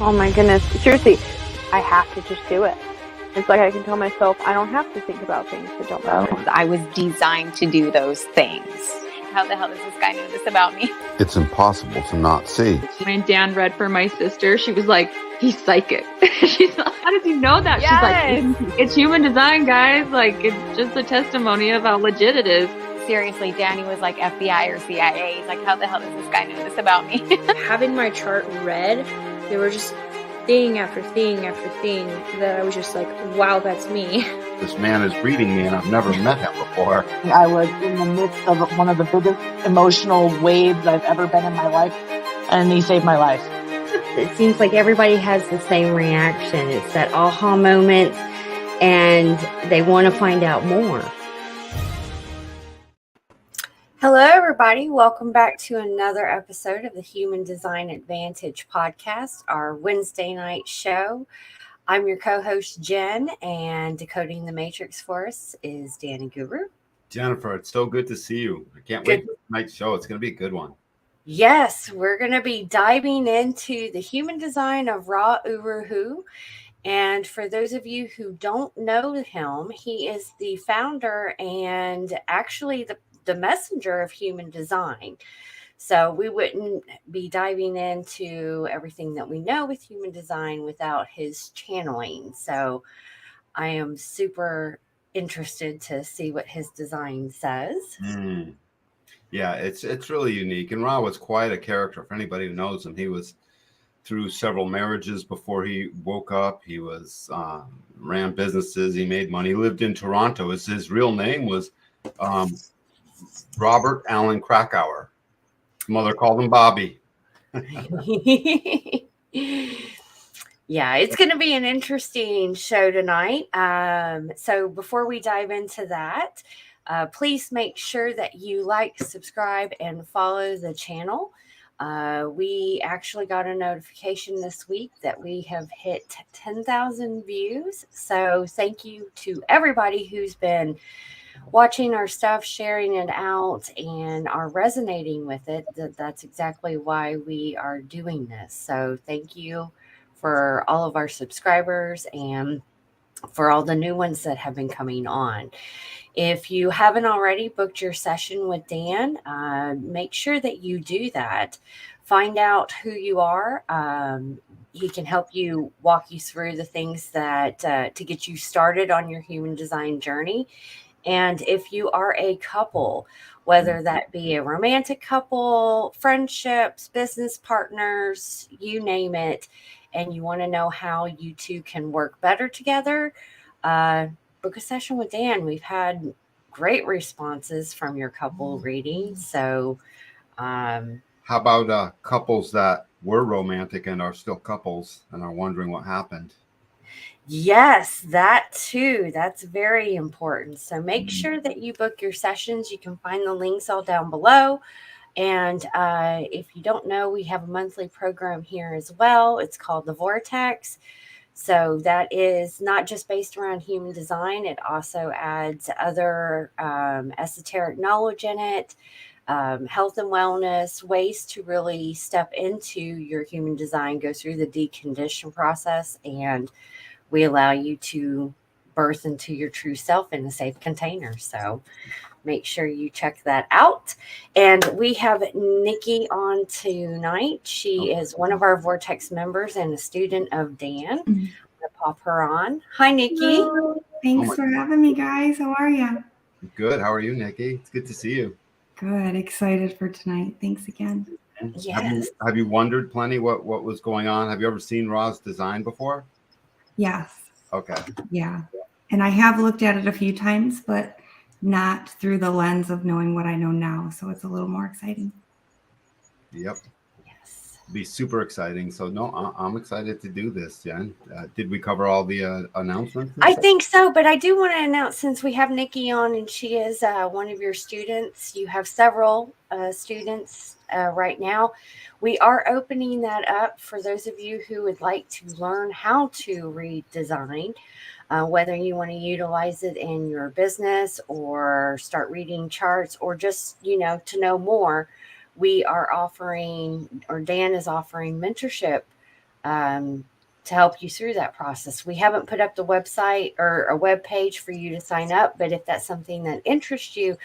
Oh my goodness. Seriously, I have to just do it. It's like I can tell myself I don't have to think about things that don't matter. I was designed to do those things. How the hell does this guy know this about me? It's impossible to not see. When Dan read for my sister, she was like, he's psychic. She's like, how did you know that? Yes. She's like, it's human design, guys. Like, it's just a testimony of how legit it is. Seriously, Danny was like FBI or CIA. He's like, how the hell does this guy know this about me? Having my chart read, there were just thing after thing after thing that I was just like, wow, that's me. This man is reading me and I've never met him before. I was in the midst of one of the biggest emotional waves I've ever been in my life, and he saved my life. It seems like everybody has the same reaction. It's that aha moment, and they want to find out more. Hello, everybody. Welcome back to another episode of the Human Design Advantage podcast, our Wednesday night show. I'm your co-host, Jen, and decoding the matrix for us is Danny Guru. Jennifer, it's so good to see you. I can't wait for tonight's show. It's going to be a good one. Yes, we're going to be diving into the human design of Uru Hu. And for those of you who don't know him, he is the founder and actually the messenger of human design. So we wouldn't be diving into everything that we know with human design without his channeling. So I am super interested to see what his design says. Yeah, it's really unique. And Ra was quite a character. For anybody who knows him, he was through several marriages before he woke up. He was ran businesses. He made money. He lived in Toronto. His real name was Robert Allen Krakower. Mother called him Bobby. Yeah, it's going to be an interesting show tonight. So before we dive into that, please make sure that you like, subscribe, and follow the channel. We actually got a notification this week that we have hit 10,000 views. So thank you to everybody who's been watching our stuff, sharing it out, and are resonating with it. That's exactly why we are doing this. So thank you for all of our subscribers and for all the new ones that have been coming on. If you haven't already booked your session with Dan, make sure that you do that. Find out who you are. He can help you, walk you through the things that to get you started on your human design journey. And if you are a couple, whether that be a romantic couple, friendships, business partners, you name it, and you want to know how you two can work better together, book a session with Dan. We've had great responses from your couple readings. So how about couples that were romantic and are still couples and are wondering what happened? Yes, that too. That's very important. So make sure that you book your sessions. You can find the links all down below. And if you don't know, we have a monthly program here as well. It's called The Vortex. So that is not just based around human design. It also adds other esoteric knowledge in it, health and wellness, ways to really step into your human design, go through the decondition process, and we allow you to birth into your true self in a safe container. So make sure you check that out. And we have Nikki on tonight. She is one of our Vortex members and a student of Dan. I'm going to pop her on. Hi, Nikki. Hello. Thanks for having me, guys. How are you? Good. How are you, Nikki? It's good to see you. Good. Excited for tonight. Thanks again. Yes. Have you wondered plenty what was going on? Have you ever seen Ra's design before? Yes. Okay. Yeah. And I have looked at it a few times, but not through the lens of knowing what I know now. So it's a little more exciting. Yep. Yes. Be super exciting. So no, I'm excited to do this, Jen. Did we cover all the announcements? I think so, but I do want to announce, since we have Nikki on and she is one of your students, you have several students right now. We are opening that up for those of you who would like to learn how to read design, whether you want to utilize it in your business or start reading charts or just, to know more. We are offering, or Dan is offering, mentorship to help you through that process. We haven't put up the website or a web page for you to sign up, but if that's something that interests you,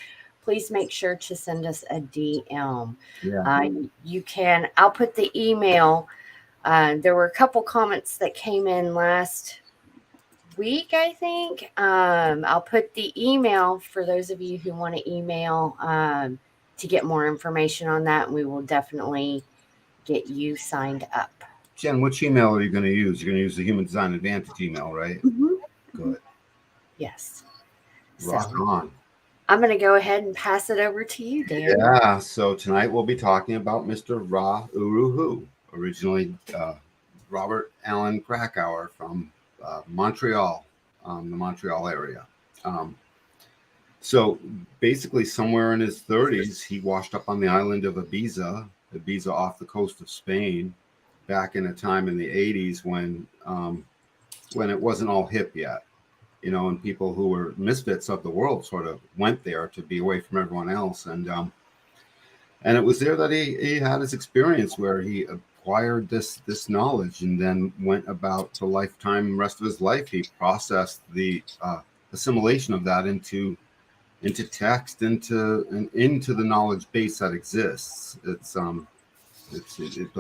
please make sure to send us a DM. Yeah. You can, I'll put the email. There were a couple comments that came in last week, I think. I'll put the email for those of you who want to email to get more information on that, and we will definitely get you signed up. Jen, which email are you going to use? You're going to use the Human Design Advantage email, right? Mm-hmm. Good. Yes. Rock on. I'm going to go ahead and pass it over to you, Dan. Yeah, so tonight we'll be talking about Mr. Uru Hu, originally Robert Allen Krakower from Montreal, the Montreal area. So basically somewhere in his 30s, he washed up on the island of Ibiza off the coast of Spain, back in a time in the 80s when it wasn't all hip yet. You know, and people who were misfits of the world sort of went there to be away from everyone else. And it was there that he had his experience where he acquired this knowledge and then went about the rest of his life. He processed the assimilation of that into text, into the knowledge base that exists. The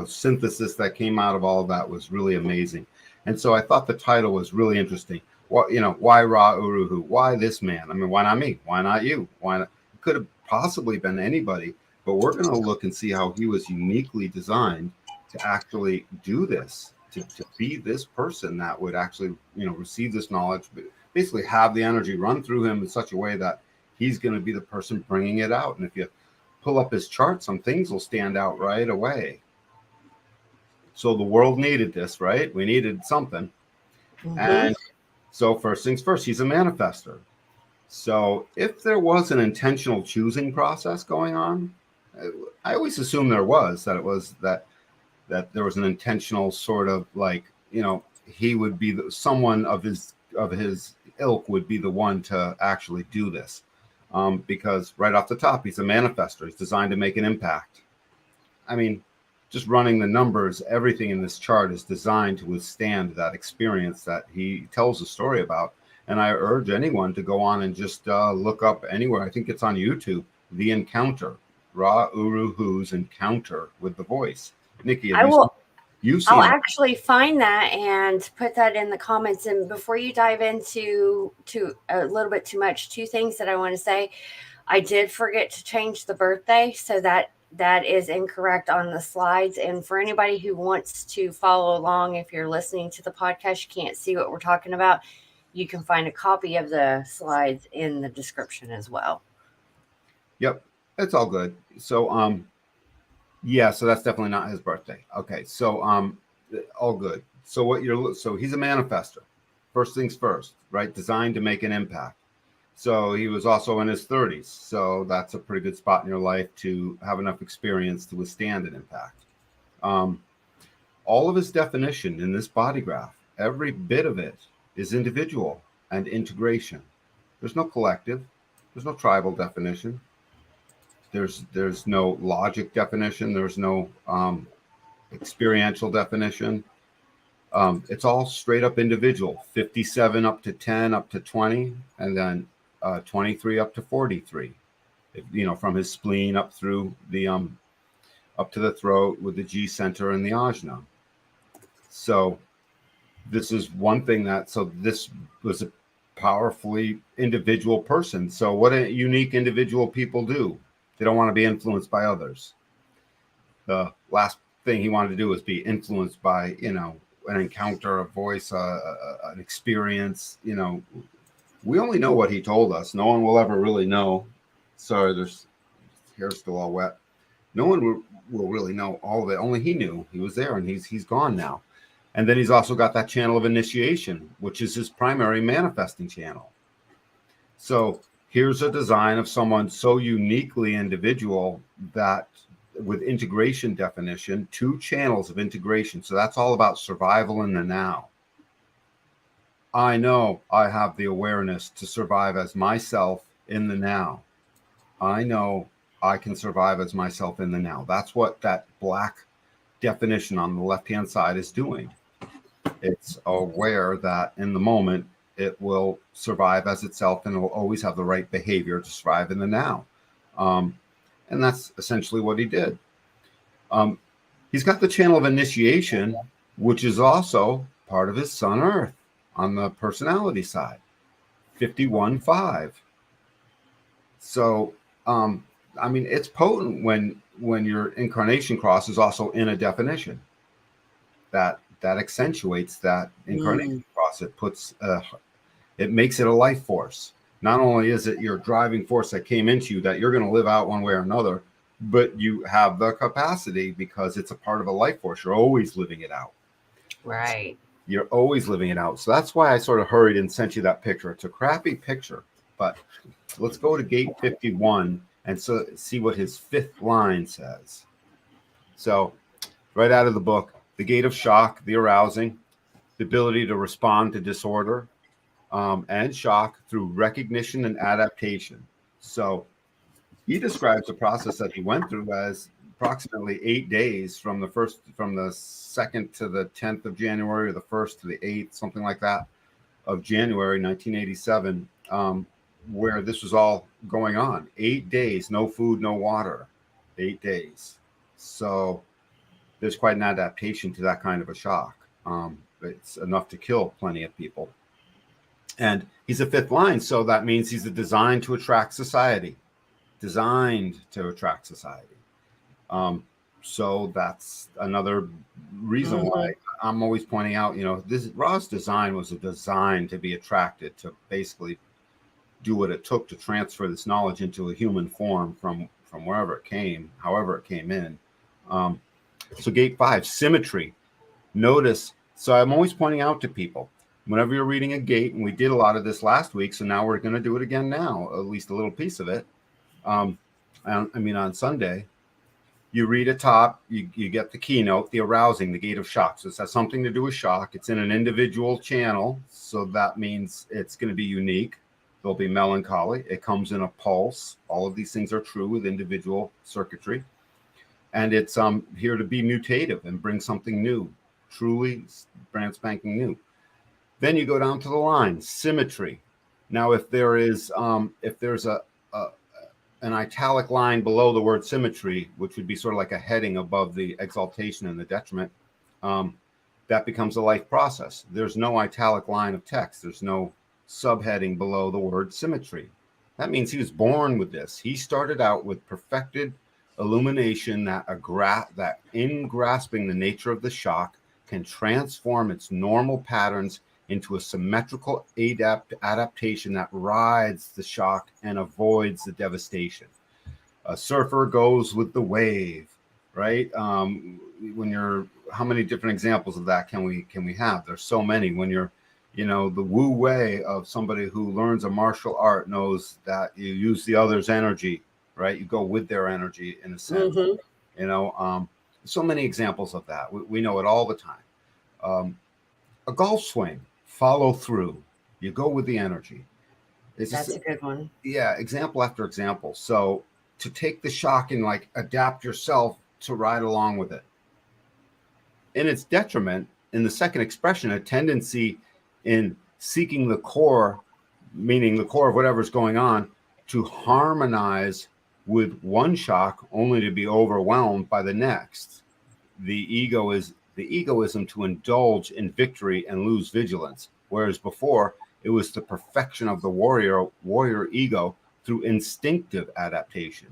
synthesis that came out of all of that was really amazing. And so I thought the title was really interesting. Well, you know, why Uru Hu? Why this man? I mean, why not me? Why not you? Why not? It could have possibly been anybody, but we're going to look and see how he was uniquely designed to actually do this, to be this person that would actually, you know, receive this knowledge, but basically have the energy run through him in such a way that he's going to be the person bringing it out. And if you pull up his chart, some things will stand out right away. So the world needed this, right? We needed something. Mm-hmm. And so first things first, he's a manifester. So if there was an intentional choosing process going on, I always assume there was, that there was an intentional sort of like, you know, he would be someone of his ilk would be the one to actually do this. Because right off the top, he's a manifester. He's designed to make an impact. I mean, just running the numbers, everything in this chart is designed to withstand that experience that he tells a story about. And I urge anyone to go on and just look up anywhere. I think it's on YouTube, The Encounter, Uru Hu's Encounter with the Voice. Nikki, I'll actually find that and put that in the comments. And before you dive into a little bit too much, two things that I want to say. I did forget to change the birthday, so that is incorrect on the slides. And for anybody who wants to follow along, if you're listening to the podcast, you can't see what we're talking about, you can find a copy of the slides in the description as well. Yep, it's all good. So, yeah, so that's definitely not his birthday. Okay, so all good. So he's a manifester. First things first, right? Designed to make an impact. So he was also in his 30s. So that's a pretty good spot in your life to have enough experience to withstand an impact. All of his definition in this body graph, every bit of it is individual and integration. There's no collective. There's no tribal definition. There's no logic definition. There's no experiential definition. It's all straight up individual. 57 up to 10 up to 20, and then 23 up to 43. You know, from his spleen up through the up to the throat with the G center and the ajna. So this is one thing this was a powerfully individual person. So what a unique individual people do. They don't want to be influenced by others. The last thing he wanted to do was be influenced by, you know, an encounter, a voice, an experience. You know, we only know what he told us. No one will ever really know. Sorry, there's hair's still all wet. No one will really know all of it. Only he knew. He was there, and he's gone now. And then he's also got that channel of initiation, which is his primary manifesting channel. So here's a design of someone so uniquely individual that with integration definition, 2 channels of integration. So that's all about survival in the now. I know I have the awareness to survive as myself in the now. I know I can survive as myself in the now. That's what that black definition on the left-hand side is doing. It's aware that in the moment it will survive as itself and it will always have the right behavior to survive in the now. And that's essentially what he did. He's got the channel of initiation, which is also part of his Sun Earth on the personality side, 51.5. So, I mean, it's potent when your incarnation cross is also in a definition. That accentuates that incarnation cross. It puts, it makes it a life force. Not only is it your driving force that came into you that you're going to live out one way or another, but you have the capacity because it's a part of a life force. You're always living it out. Right. You're always living it out. So that's why I sort of hurried and sent you that picture. It's a crappy picture, but let's go to gate 51 and so see what his fifth line says. So right out of the book, the gate of shock, the arousing, the ability to respond to disorder and shock through recognition and adaptation. So he describes the process that he went through as approximately 8 days from the 2nd to the 10th of January, or the 1st to the 8th, something like that, of January 1987, where this was all going on. 8 days, no food, no water, 8 days. So there's quite an adaptation to that kind of a shock. It's enough to kill plenty of people. And he's a fifth line, so that means he's designed to attract society. Designed to attract society. So that's another reason why I'm always pointing out, you know, this Ra's design was a design to be attracted, to basically do what it took to transfer this knowledge into a human form from wherever it came, however it came in. So gate 5, symmetry. Notice, so I'm always pointing out to people, whenever you're reading a gate, and we did a lot of this last week, so now we're going to do it again now, at least a little piece of it. I mean, on Sunday, you read a top, you get the keynote, the arousing, the gate of shock. So it has something to do with shock. It's in an individual channel, so that means it's going to be unique. There'll be melancholy. It comes in a pulse. All of these things are true with individual circuitry. And it's here to be mutative and bring something new, truly brand spanking new. Then you go down to the line, symmetry. Now, if there's an italic line below the word symmetry, which would be sort of like a heading above the exaltation and the detriment, that becomes a life process. There's no italic line of text. There's no subheading below the word symmetry. That means he was born with this. He started out with perfected illumination that in grasping the nature of the shock can transform its normal patterns into a symmetrical adaptation that rides the shock and avoids the devastation. A surfer goes with the wave, right? How many different examples of that can we have? There's so many. When you're, you know, the Wu Wei of somebody who learns a martial art knows that you use the other's energy, right? You go with their energy in a sense. You know, so many examples of that. We know it all the time. A golf swing. Follow through. You go with the energy. That's a good one. Yeah, example after example. So to take the shock and like adapt yourself to ride along with it. In its detriment, in the second expression, a tendency in seeking the core, meaning the core of whatever's going on, to harmonize with one shock only to be overwhelmed by the next. The egoism to indulge in victory and lose vigilance, whereas before it was the perfection of the warrior ego through instinctive adaptation.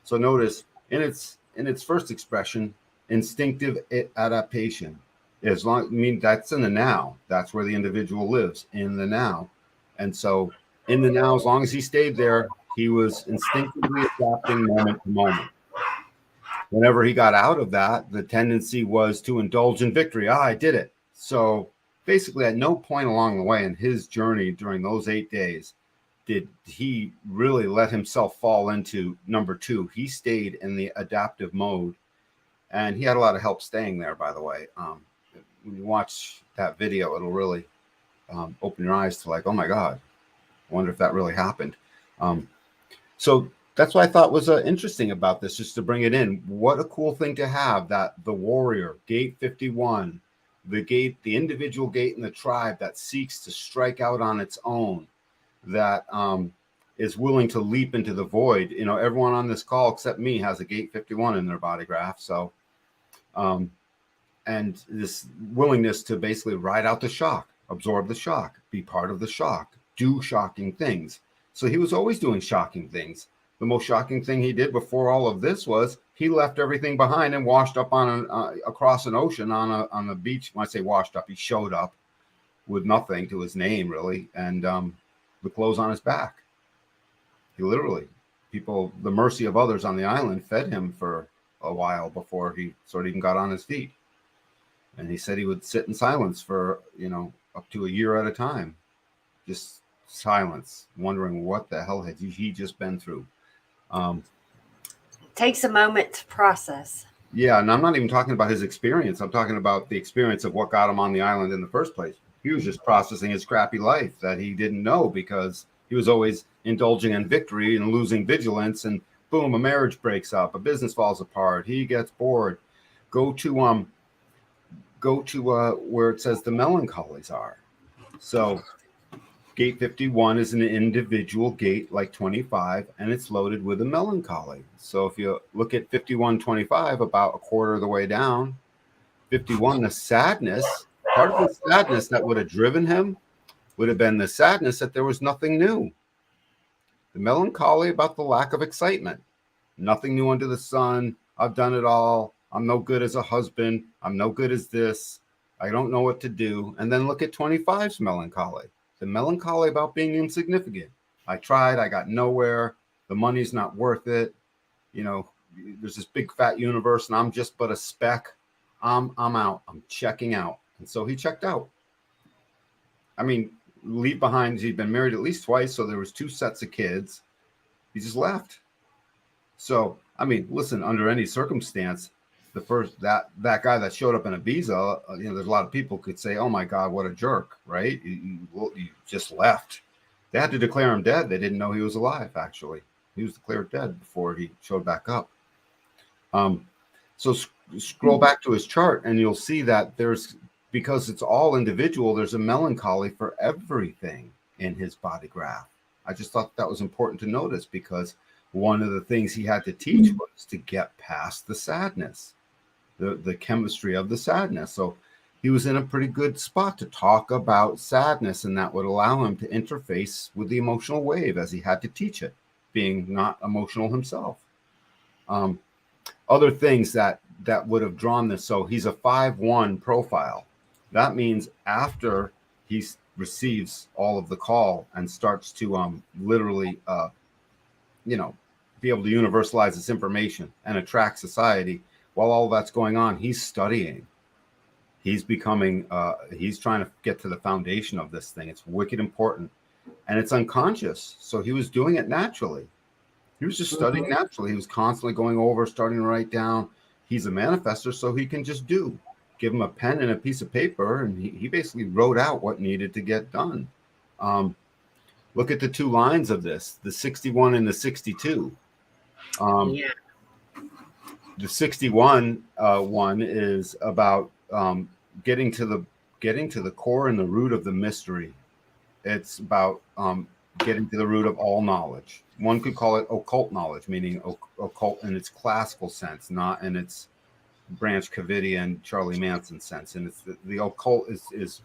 So notice in its first expression, instinctive adaptation. That's in the now. That's where the individual lives, in the now. And so in the now, as long as he stayed there, he was instinctively adapting moment to moment. Whenever he got out of that, the tendency was to indulge in victory. I did it. So basically, at no point along the way in his journey during those 8 days did he really let himself fall into number 2. He stayed in the adaptive mode, and he had a lot of help staying there, by the way. When you watch that video, it'll really open your eyes to like, oh my God, I wonder if that really happened. So that's what I thought was interesting about this, just to bring it in. What a cool thing to have, that the warrior, gate 51, the individual gate in the tribe that seeks to strike out on its own, that is willing to leap into the void. You know, everyone on this call except me has a gate 51 in their body graph. So, and this willingness to basically ride out the shock, absorb the shock, be part of the shock, do shocking things. So he was always doing shocking things. The most shocking thing he did before all of this was he left everything behind and washed up on across an ocean on a beach. When I say washed up, he showed up with nothing to his name really, and the clothes on his back. He literally, the mercy of others on the island fed him for a while before he sort of even got on his feet. And he said he would sit in silence for, up to a year at a time, just silence, wondering what the hell had he just been through. Takes a moment to process. Yeah, and I'm not even talking about his experience. I'm talking about the experience of what got him on the island in the first place. He was just processing his crappy life that he didn't know, because he was always indulging in victory and losing vigilance, and boom, a marriage breaks up, a business falls apart, he gets bored. Go to where it says the melancholies are. So gate 51 is an individual gate like 25, and it's loaded with a melancholy. So if you look at 5125, about a quarter of the way down, 51, the sadness, part of the sadness that would have driven him would have been the sadness that there was nothing new. The melancholy about the lack of excitement. Nothing new under the sun. I've done it all. I'm no good as a husband. I'm no good as this. I don't know what to do. And then look at 25's melancholy. The melancholy about being insignificant. I tried. I got nowhere. The money's not worth it. There's this big fat universe, and I'm just but a speck. I'm out. I'm checking out. And so he checked out. I mean, leave behind. He'd been married at least twice, so there was 2 sets of kids. He just left. So, I mean, listen, under any circumstance, the first that guy that showed up in Ibiza, there's a lot of people could say, "Oh my God, what a jerk!" Right? You just left. They had to declare him dead. They didn't know he was alive. Actually, he was declared dead before he showed back up. So scroll back to his chart, and you'll see that because it's all individual, there's a melancholy for everything in his body graph. I just thought that was important to notice, because one of the things he had to teach was to get past the sadness, the chemistry of the sadness. So he was in a pretty good spot to talk about sadness, and that would allow him to interface with the emotional wave as he had to teach it, being not emotional himself. Other things that would have drawn this. So he's a 5-1 profile. That means after he receives all of the call and starts to literally, be able to universalize this information and attract society, while all that's going on, he's studying. He's becoming, he's trying to get to the foundation of this thing. It's wicked important. And it's unconscious. So he was doing it naturally. He was just studying naturally. He was constantly going over, starting to write down. He's a manifester, so he can just do. Give him a pen and a piece of paper, and he basically wrote out what needed to get done. Look at the 2 lines of this, the 61 and the 62. The 61 one is about getting to the core and the root of the mystery. It's about getting to the root of all knowledge. One could call it occult knowledge, meaning occult in its classical sense, not in its Branch Covidian, Charlie Manson sense. And it's the occult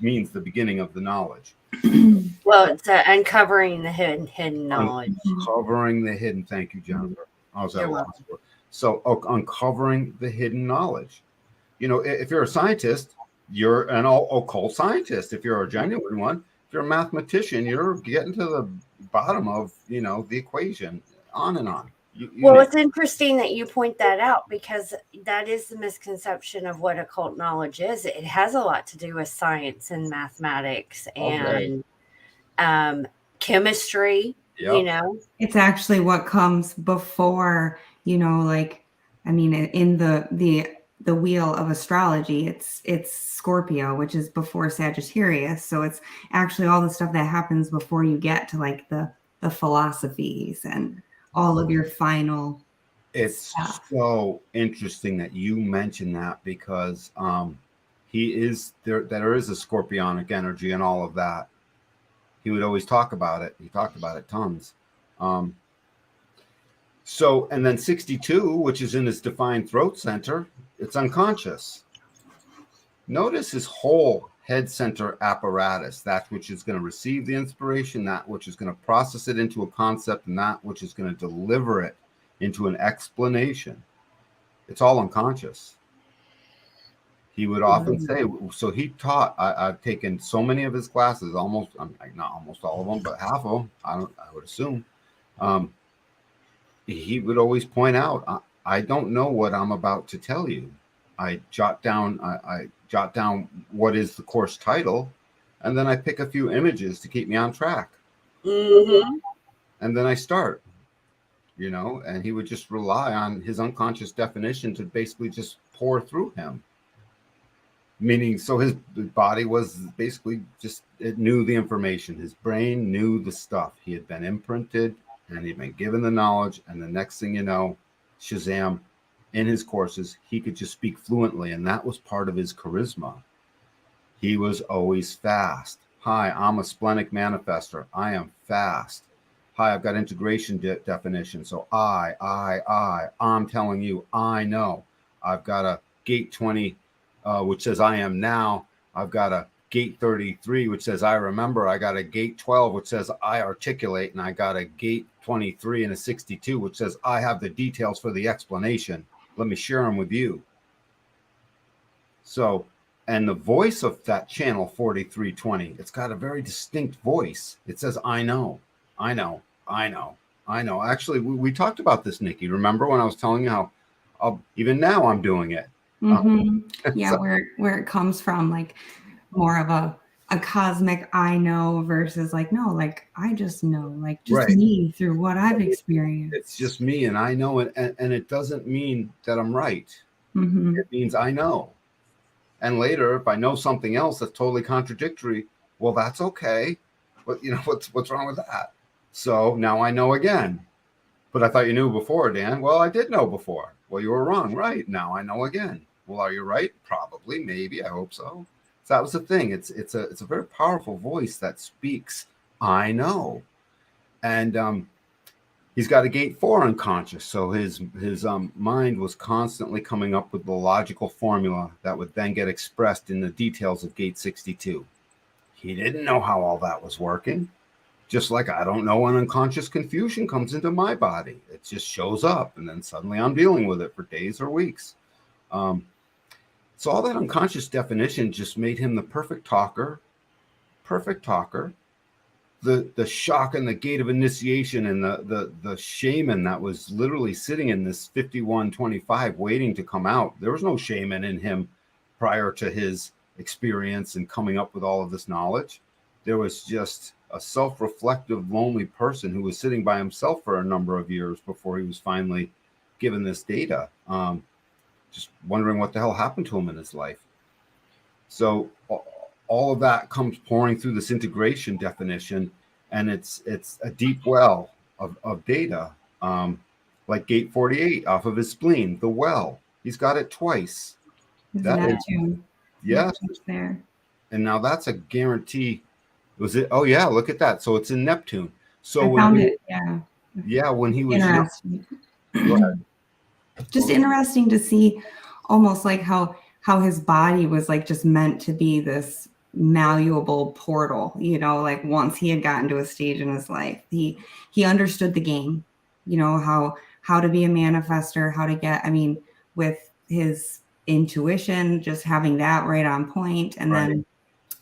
means the beginning of the knowledge. Well, it's uncovering the hidden knowledge. Uncovering the hidden. Thank you, Jennifer. I was at a loss for it. So uncovering the hidden knowledge. If you're a scientist, you're an occult scientist. If you're a genuine one, if you're a mathematician, you're getting to the bottom of, the equation, on and on. Well, it's interesting that you point that out, because that is the misconception of what occult knowledge is. It has a lot to do with science and mathematics and chemistry. Yep. It's actually what comes before, in the wheel of astrology, it's Scorpio, which is before Sagittarius. So it's actually all the stuff that happens before you get to like the philosophies and all of your final It's stuff. so interesting that you mention that, because he is there. There is a scorpionic energy and all of that. He would always talk about it. He talked about it tons. So, and then 62, which is in his defined throat center, it's unconscious. Notice his whole head center apparatus, that which is going to receive the inspiration, that which is going to process it into a concept, and that which is going to deliver it into an explanation. It's all unconscious. He would often say, so he taught, I've taken so many of his classes, almost, not almost all of them, but half of them, I would assume. He would always point out, I don't know what I'm about to tell you. I jot down what is the course title, and then I pick a few images to keep me on track. Mm-hmm. And then I start, and he would just rely on his unconscious definition to basically just pour through him. Meaning, so his body was basically just, it knew the information. His brain knew the stuff. He had been imprinted and he'd been given the knowledge. And the next thing you know, Shazam, in his courses, he could just speak fluently. And that was part of his charisma. He was always fast. Hi, I'm a splenic manifester. I am fast. Hi, I've got integration definition. So I'm telling you, I know. I've got a gate 20, which says I am now. I've got a gate 33, which says I remember. I got a gate 12, which says I articulate. And I got a gate 23 and a 62, which says I have the details for the explanation. Let me share them with you. So, and the voice of that channel 4320, it's got a very distinct voice. It says, I know. Actually, we talked about this, Nikki. Remember when I was telling you how even now I'm doing it? Yeah, So, where it comes from, like more of a cosmic I know versus like, no, like I just know, like just right. me through what I've experienced. It's just me, and I know it, and it doesn't mean that I'm right. Mm-hmm. It means I know. And later, if I know something else that's totally contradictory, well, that's okay. But what's wrong with that? So now I know again. But I thought you knew before, Dan. Well, I did know before. Well, you were wrong. Right. Now I know again. Well, are you right? Probably, maybe. I hope so. So that was the thing. It's a very powerful voice that speaks, I know. And he's got a gate 4 unconscious. So his mind was constantly coming up with the logical formula that would then get expressed in the details of gate 62. He didn't know how all that was working. Just like I don't know when unconscious confusion comes into my body. It just shows up, and then suddenly I'm dealing with it for days or weeks. So all that unconscious definition just made him the perfect talker. The shock and the gate of initiation, and the shaman that was literally sitting in this 5125 waiting to come out. There was no shaman in him prior to his experience and coming up with all of this knowledge. There was just a self-reflective, lonely person who was sitting by himself for a number of years before he was finally given this data, just wondering what the hell happened to him in his life. So all of that comes pouring through this integration definition, and it's a deep well of data, like gate 48 off of his spleen, the well. He's got it twice. Neptune. Yes. There. And now that's a guarantee. Was it? Oh yeah, look at that. So it's in Neptune. So I found it. Yeah. Yeah, when he was interesting. Go ahead. Just interesting to see, almost like how his body was like just meant to be this malleable portal. Like once he had gotten to a stage in his life, he understood the game. How to be a manifester, how to get. I mean, with his intuition, just having that right on point, and then,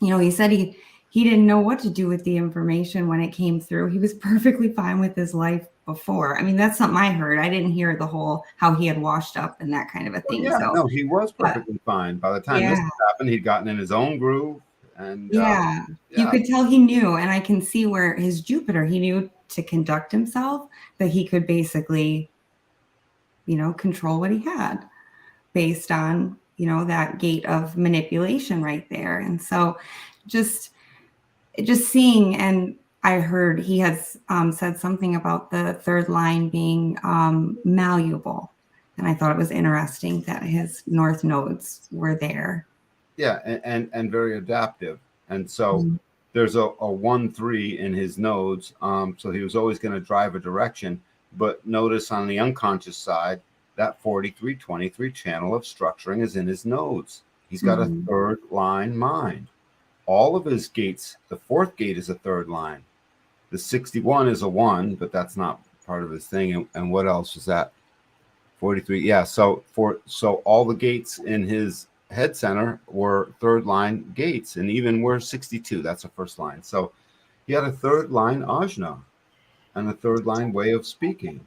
he said he didn't know what to do with the information when it came through. He was perfectly fine with his life before. I mean, that's something I heard. I didn't hear the whole how he had washed up and that kind of a thing. Well, yeah, no, he was perfectly fine. By the time this happened, he'd gotten in his own groove. And you could tell he knew. And I can see where his Jupiter, he knew to conduct himself, that he could basically, control what he had based on, that gate of manipulation right there. And so just seeing, and I heard he has said something about the third line being malleable. And I thought it was interesting that his north nodes were there. Yeah, and very adaptive. And so there's a 1-3 in his nodes. So he was always going to drive a direction. But notice on the unconscious side, that 43-23 channel of structuring is in his nodes. He's got a third line mind. All of his gates, the fourth gate is a third line. The 61 is a 1, but that's not part of his thing. And what else is that? 43. Yeah. So all the gates in his head center were third line gates, and even we're 62. That's a first line. So he had a third line ajna and a third line way of speaking.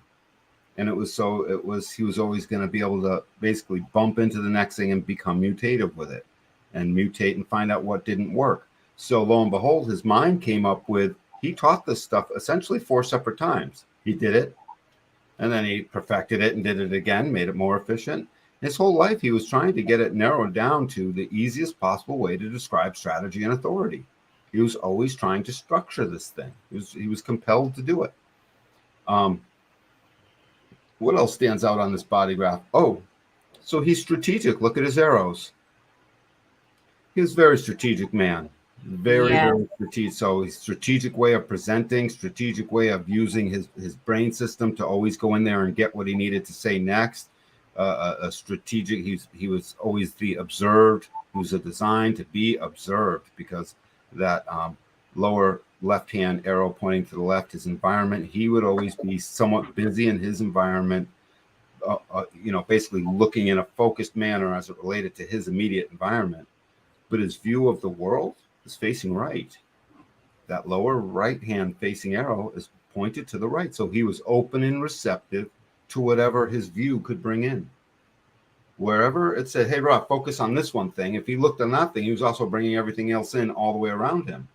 And he was always going to be able to basically bump into the next thing and become mutative with it and mutate and find out what didn't work. So lo and behold, his mind came up with, he taught this stuff essentially 4 separate times. He did it, and then he perfected it and did it again, made it more efficient. His whole life, he was trying to get it narrowed down to the easiest possible way to describe strategy and authority. He was always trying to structure this thing. He was compelled to do it. What else stands out on this body graph? Oh, so he's strategic. Look at his arrows. He's a very strategic man. Very strategic. So his strategic way of presenting, strategic way of using his brain system to always go in there and get what he needed to say next. A strategic. He was always the observed. He was designed to be observed, because that lower left-hand arrow pointing to the left, his environment. He would always be somewhat busy in his environment, basically looking in a focused manner as it related to his immediate environment. But his view of the world is facing right. That lower right-hand facing arrow is pointed to the right. So he was open and receptive to whatever his view could bring in. Wherever it said, hey, Rob, focus on this one thing. If he looked on that thing, he was also bringing everything else in all the way around him.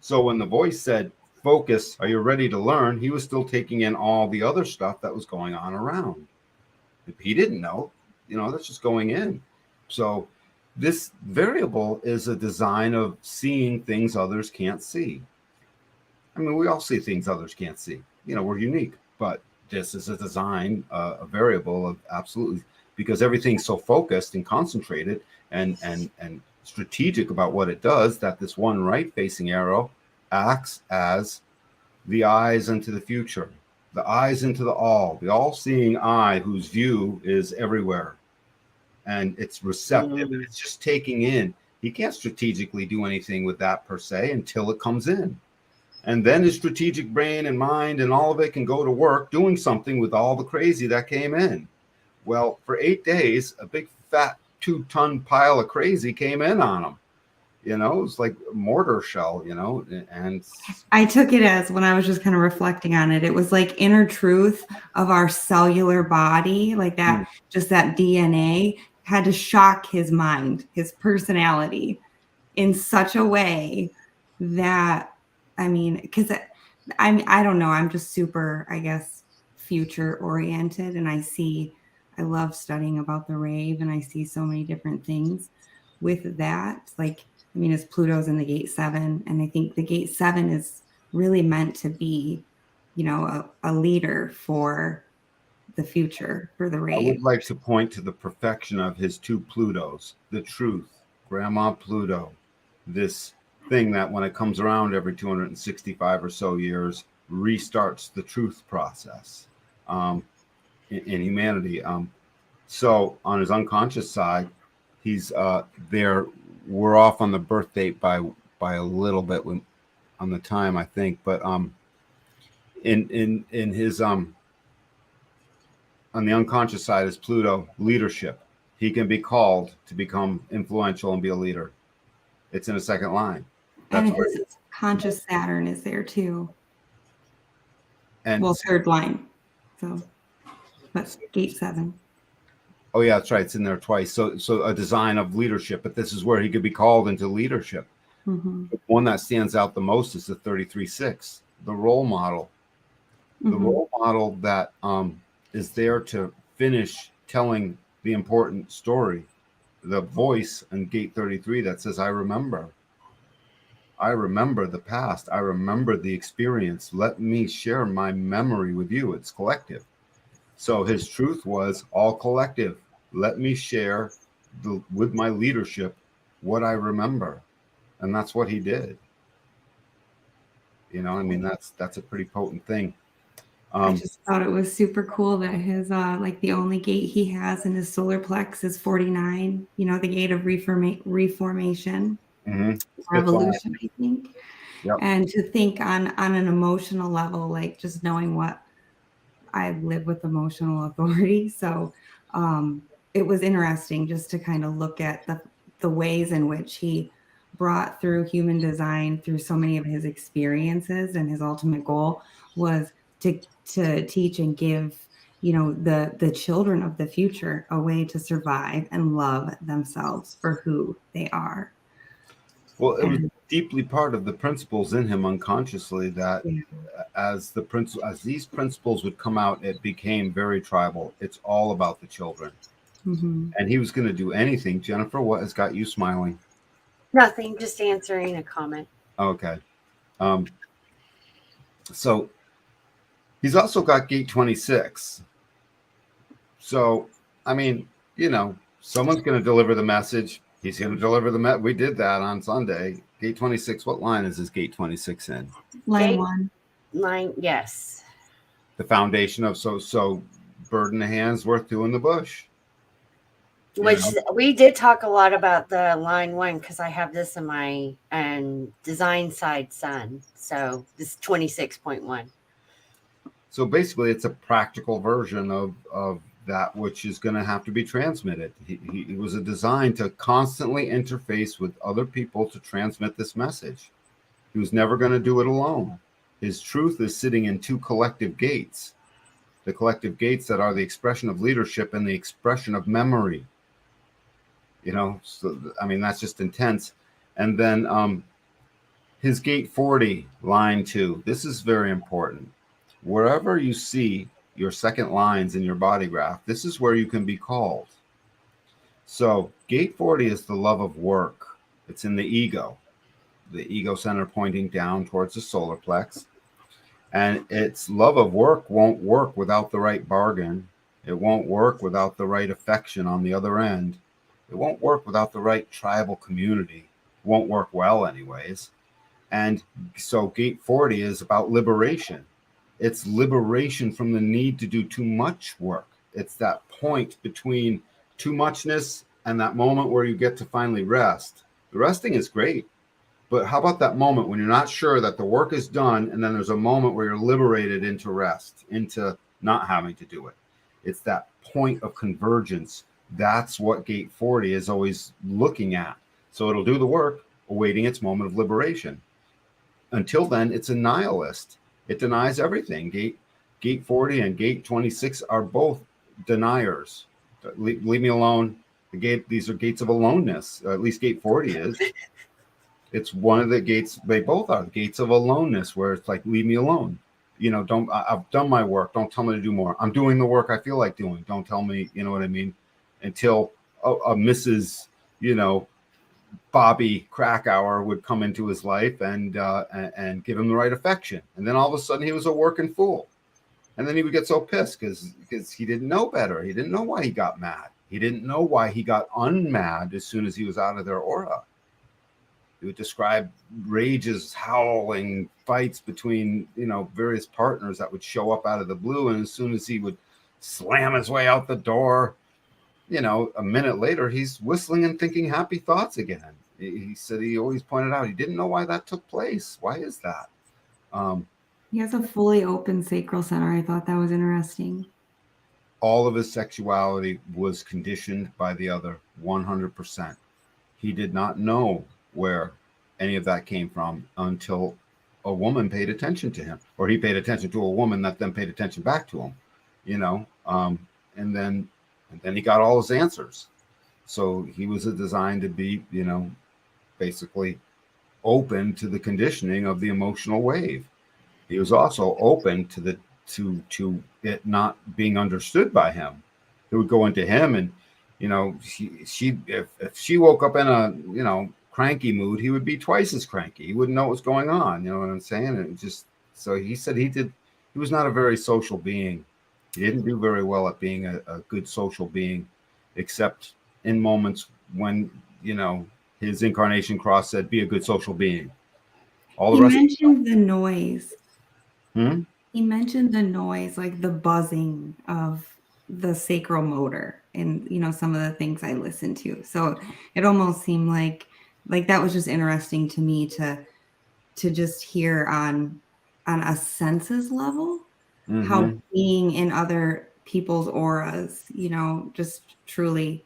So when the voice said, focus, are you ready to learn? He was still taking in all the other stuff that was going on around. If he didn't know, that's just going in. So this variable is a design of seeing things others can't see. I mean, we all see things others can't see. We're unique, but this is a design, a variable of absolutely, because everything's so focused and concentrated and strategic about what it does, that this one right-facing arrow acts as the eyes into the future, the eyes into the all-seeing eye whose view is everywhere. And it's receptive, and it's just taking in. He can't strategically do anything with that per se until it comes in. And then his strategic brain and mind and all of it can go to work doing something with all the crazy that came in. Well, for 8 days, a big fat 2-ton pile of crazy came in on him. It's like a mortar shell, and I took it as, when I was just kind of reflecting on it, it was like inner truth of our cellular body, like that, just that DNA had to shock his mind, his personality in such a way that, because I don't know, I'm just super, I guess, future oriented, and I love studying about the rave, and I see so many different things with that. Like, as Pluto's in the gate 7, and I think the gate 7 is really meant to be, a leader for the future, for the rave. I would like to point to the perfection of his 2 Plutos, the truth, Grandma Pluto, this thing that when it comes around every 265 or so years, restarts the truth process in humanity. So on his unconscious side, he's there. We're off on the birth date by a little bit on the time, I think, but in his on the unconscious side is Pluto, leadership. He can be called to become influential and be a leader. It's in a second line. That's where his conscious Saturn is there too. And third line. So that's gate 7. Oh yeah, that's right. It's in there twice. So a design of leadership, but this is where he could be called into leadership. The one that stands out the most is the 33-6, the role model. The role model that is there to finish telling the important story. The voice in gate 33 that says, I remember. I remember the past. I remember the experience. Let me share my memory with you. It's collective. So his truth was all collective. Let me share with my leadership what I remember. And that's what he did. You know, I mean, that's a pretty potent thing. I just thought it was super cool that his like the only gate he has in his solar plex is 49, you know, the gate of reformation, revolution, I think. Yep. And to think on an emotional level, like just knowing what I live with emotional authority. So it was interesting just to kind of look at the ways in which he brought through human design through so many of his experiences, and his ultimate goal was to teach and give, you know, the children of the future a way to survive and love themselves for who they are. Well, it was deeply part of the principles in him unconsciously that as these principles would come out, it became very tribal. It's all about the children. And he was going to do anything. Jennifer, what has got you smiling? Nothing, just answering a comment. Okay. So he's also got gate 26. So, I mean, you know, someone's going to deliver the message. He's going to deliver the message. We did that on Sunday. Gate 26. What line is this gate 26 in? Line 1. Line, yes. The foundation of so bird in the hand's worth two in the bush. Which we did talk a lot about the line 1 because I have this in my design side sun. So this is 26.1. So basically, it's a practical version of that which is going to have to be transmitted. He was a design to constantly interface with other people to transmit this message. He was never going to do it alone. His truth is sitting in two collective gates, the collective gates that are the expression of leadership and the expression of memory. You know, so I mean, that's just intense. And then his gate 40, line 2. This is very important. Wherever you see your second lines in your body graph, this is where you can be called. So gate 40 is the love of work. It's in the ego center pointing down towards the solar plex. And its love of work won't work without the right bargain. It won't work without the right affection on the other end. It won't work without the right tribal community. It won't work well anyways. And so gate 40 is about liberation. It's liberation from the need to do too much work. It's that point between too muchness and that moment where you get to finally rest. The resting is great, but how about that moment when you're not sure that the work is done, and then there's a moment where you're liberated into rest, into not having to do it. It's that point of convergence. That's what gate 40 is always looking at. So it'll do the work, awaiting its moment of liberation. Until then, it's a nihilist. It denies everything. Gate 40 and gate 26 are both deniers. Leave me alone. These are gates of aloneness. At least gate 40 is. It's one of the gates. They both are gates of aloneness, where it's like, leave me alone. You know, I've done my work. Don't tell me to do more. I'm doing the work I feel like doing. Don't tell me, you know what I mean? Until a Mrs., you know, Bobby Krakower would come into his life and give him the right affection. And then all of a sudden he was a working fool. And then he would get so pissed because he didn't know better. He didn't know why he got mad. He didn't know why he got unmad as soon as he was out of their aura. He would describe rages, howling, fights between, you know, various partners that would show up out of the blue. And as soon as he would slam his way out the door, you know, a minute later, he's whistling and thinking happy thoughts again. He said he always pointed out he didn't know why that took place. Why is that? He has a fully open sacral center. I thought that was interesting. All of his sexuality was conditioned by the other 100%. He did not know where any of that came from until a woman paid attention to him, or he paid attention to a woman that then paid attention back to him, you know, and then he got all his answers. So he was designed to be, you know, basically open to the conditioning of the emotional wave. He was also open to to it not being understood by him. It would go into him, and you know, if she woke up in a, you know, cranky mood, he would be twice as cranky. He wouldn't know what's going on. You know what I'm saying? And it just, so he said he was not a very social being. He didn't do very well at being a good social being, except in moments when, you know, his incarnation cross said, be a good social being. All the He rest mentioned the noise. Hmm? He mentioned the noise, like the buzzing of the sacral motor and, you know, some of the things I listened to. So it almost seemed like that was just interesting to me to just hear on a senses level how being in other people's auras, you know, just truly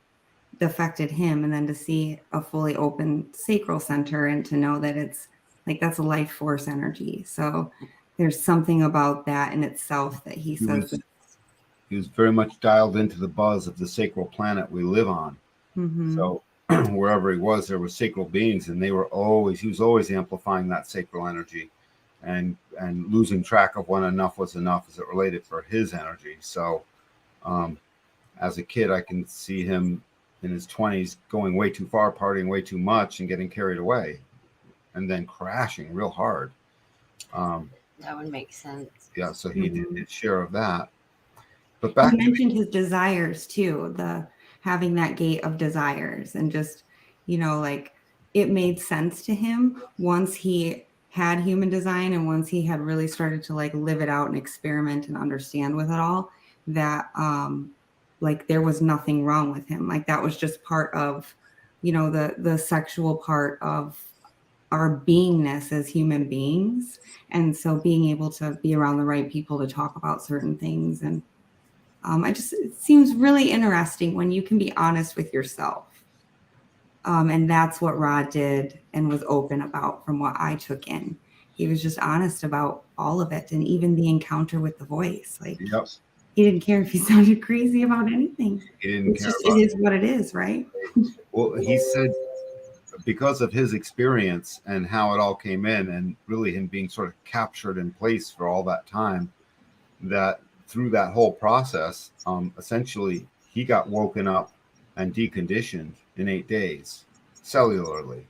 affected him. And then to see a fully open sacral center and to know that it's like, that's a life force energy. So there's something about that in itself that he says. He was very much dialed into the buzz of the sacral planet we live on. So wherever he was, there were sacral beings, and he was always amplifying that sacral energy and losing track of when enough was enough as it related for his energy. So as a kid, I can see him in his 20s going way too far, partying way too much and getting carried away and then crashing real hard. That would make sense. Yeah, so he did his share of that. But back he mentioned his desires too, the having that gate of desires, and just, you know, like it made sense to him once he had human design and once he had really started to like live it out and experiment and understand with it all, that like there was nothing wrong with him. Like that was just part of, you know, the sexual part of our beingness as human beings. And so being able to be around the right people to talk about certain things, and it seems really interesting when you can be honest with yourself. And that's what Rod did and was open about from what I took in. He was just honest about all of it. And even the encounter with the voice, like he didn't care if he sounded crazy about anything. He didn't care it is what it is, right? Well, he said because of his experience and how it all came in, and really him being sort of captured in place for all that time, that through that whole process, essentially he got woken up and deconditioned in 8 days, cellularly.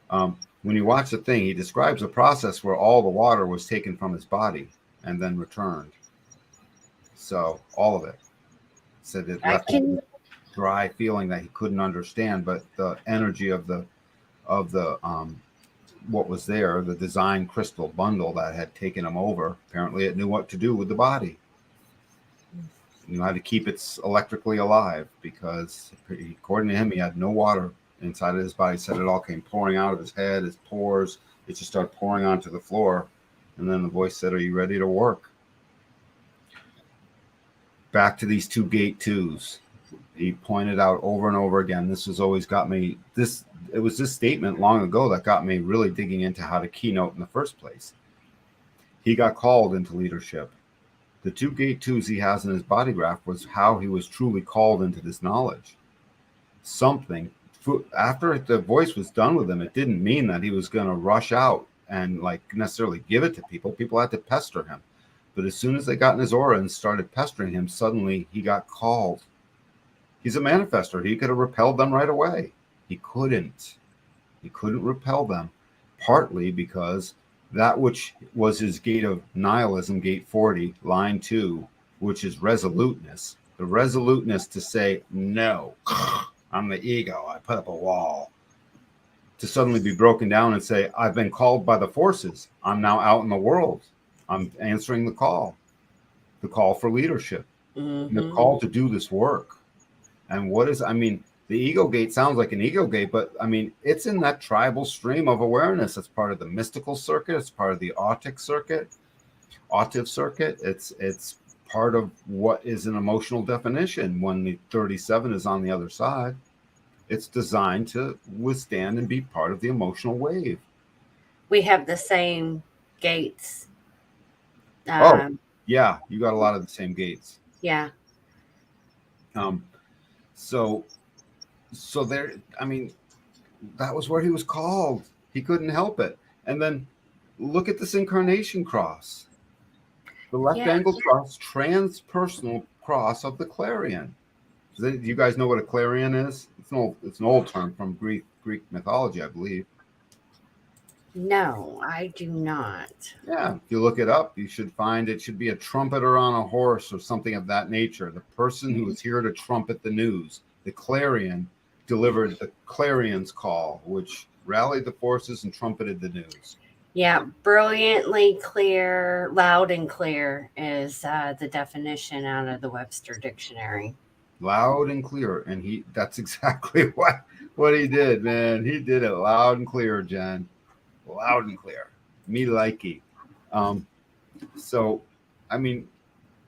When you watch the thing, he describes a process where all the water was taken from his body and then returned. So all of it. Said it left him with a dry feeling that he couldn't understand, but the energy of the what was there, the design crystal bundle that had taken him over, apparently it knew what to do with the body. You know how to keep it electrically alive, because according to him, he had no water inside of his body. He said it all came pouring out of his head, his pores. It just started pouring onto the floor. And then the voice said, "Are you ready to work?" Back to these 2 gate 2s. He pointed out over and over again, this has always got me, it was this statement long ago that got me really digging into how to keynote in the first place. He got called into leadership. The 2 gate 2s he has in his body graph was how he was truly called into this knowledge. Something, after the voice was done with him, it didn't mean that he was going to rush out and like necessarily give it to people. People had to pester him. But as soon as they got in his aura and started pestering him, suddenly he got called. He's a manifester. He could have repelled them right away. He couldn't. He couldn't repel them, partly because that which was his gate of nihilism, gate 40, line 2, which is resoluteness. The resoluteness to say, no, I'm the ego. I put up a wall. To suddenly be broken down and say, I've been called by the forces. I'm now out in the world. I'm answering the call for leadership, the call to do this work. And the ego gate sounds like an ego gate, but I mean, it's in that tribal stream of awareness. It's part of the mystical circuit. It's part of the octave circuit. It's part of what is an emotional definition when the 37 is on the other side. It's designed to withstand and be part of the emotional wave. We have the same gates. Yeah, you got a lot of the same gates. Yeah. So there, I mean, that was where he was called. He couldn't help it. And then look at this incarnation cross. The left angle cross, transpersonal cross of the clarion. Do you guys know what a clarion is? It's an old term from Greek mythology, I believe. No, I do not. Yeah, if you look it up, you should find it should be a trumpeter on a horse or something of that nature. The person who is here to trumpet the news. The clarion delivered the clarion's call, which rallied the forces and trumpeted the news. Yeah, brilliantly clear, loud and clear is the definition out of the Webster Dictionary. Loud and clear, and that's exactly what he did, man. He did it loud and clear, Jen. Loud and clear. Me likey. So, I mean,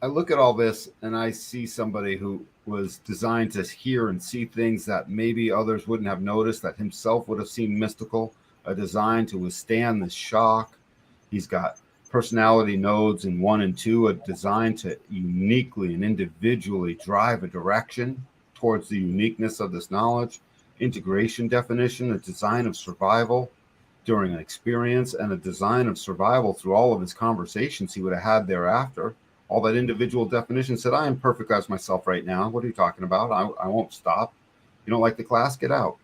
I look at all this and I see somebody who was designed to hear and see things that maybe others wouldn't have noticed, that himself would have seen mystical, a design to withstand the shock. He's got personality nodes in 1 and 2, a design to uniquely and individually drive a direction towards the uniqueness of this knowledge. Integration definition, a design of survival during an experience, and a design of survival through all of his conversations he would have had thereafter. All that individual definition said, I am perfect as myself right now. What are you talking about? I won't stop. You don't like the class? Get out.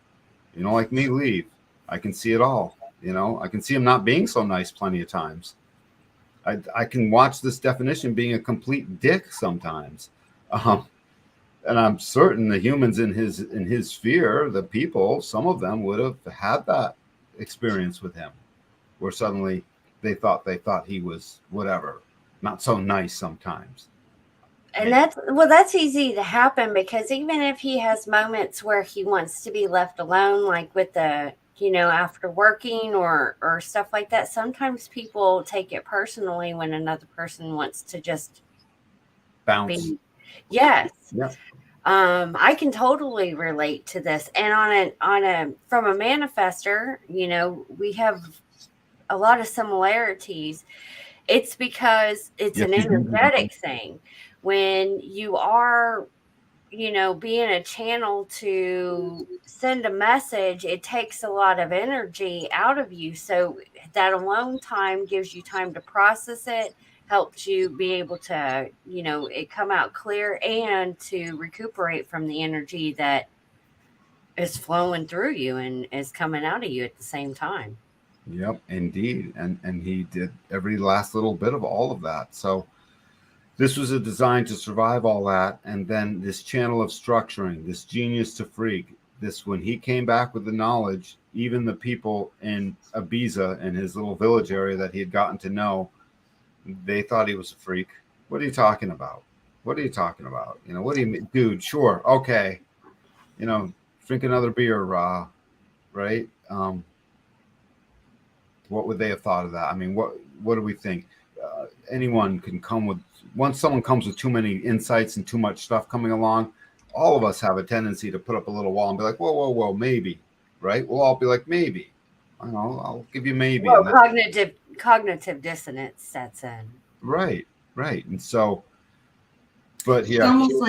You don't like me? Leave. I can see it all. I can see him not being so nice plenty of times. I can watch this definition being a complete dick sometimes. And I'm certain the humans in his sphere, the people, some of them would have had that experience with him, where suddenly they thought he was whatever, not so nice sometimes. And that's easy to happen, because even if he has moments where he wants to be left alone, like with the, after working or stuff like that, sometimes people take it personally when another person wants to just bounce. Yes. Yeah. I can totally relate to this. And from a manifester, we have a lot of similarities. It's because it's an energetic thing. When you are, being a channel to send a message, it takes a lot of energy out of you. So that alone time gives you time to process it, helps you be able to, it come out clear, and to recuperate from the energy that is flowing through you and is coming out of you at the same time. Yep, indeed. And he did every last little bit of all of that. So this was a design to survive all that. And then this channel of structuring, this genius to freak, this, when he came back with the knowledge, even the people in Ibiza, in his little village area that he had gotten to know, they thought he was a freak. What are you talking about? What are you talking about? What do you mean? Dude, sure. Okay. Drink another beer, right? What would they have thought of that? I mean, what do we think? Anyone can come with, once someone comes with too many insights and too much stuff coming along, all of us have a tendency to put up a little wall and be like, whoa, maybe, right? We'll all be like, maybe. I don't know, I'll give you maybe. Well, cognitive dissonance sets in. Right. And so, but yeah. It's almost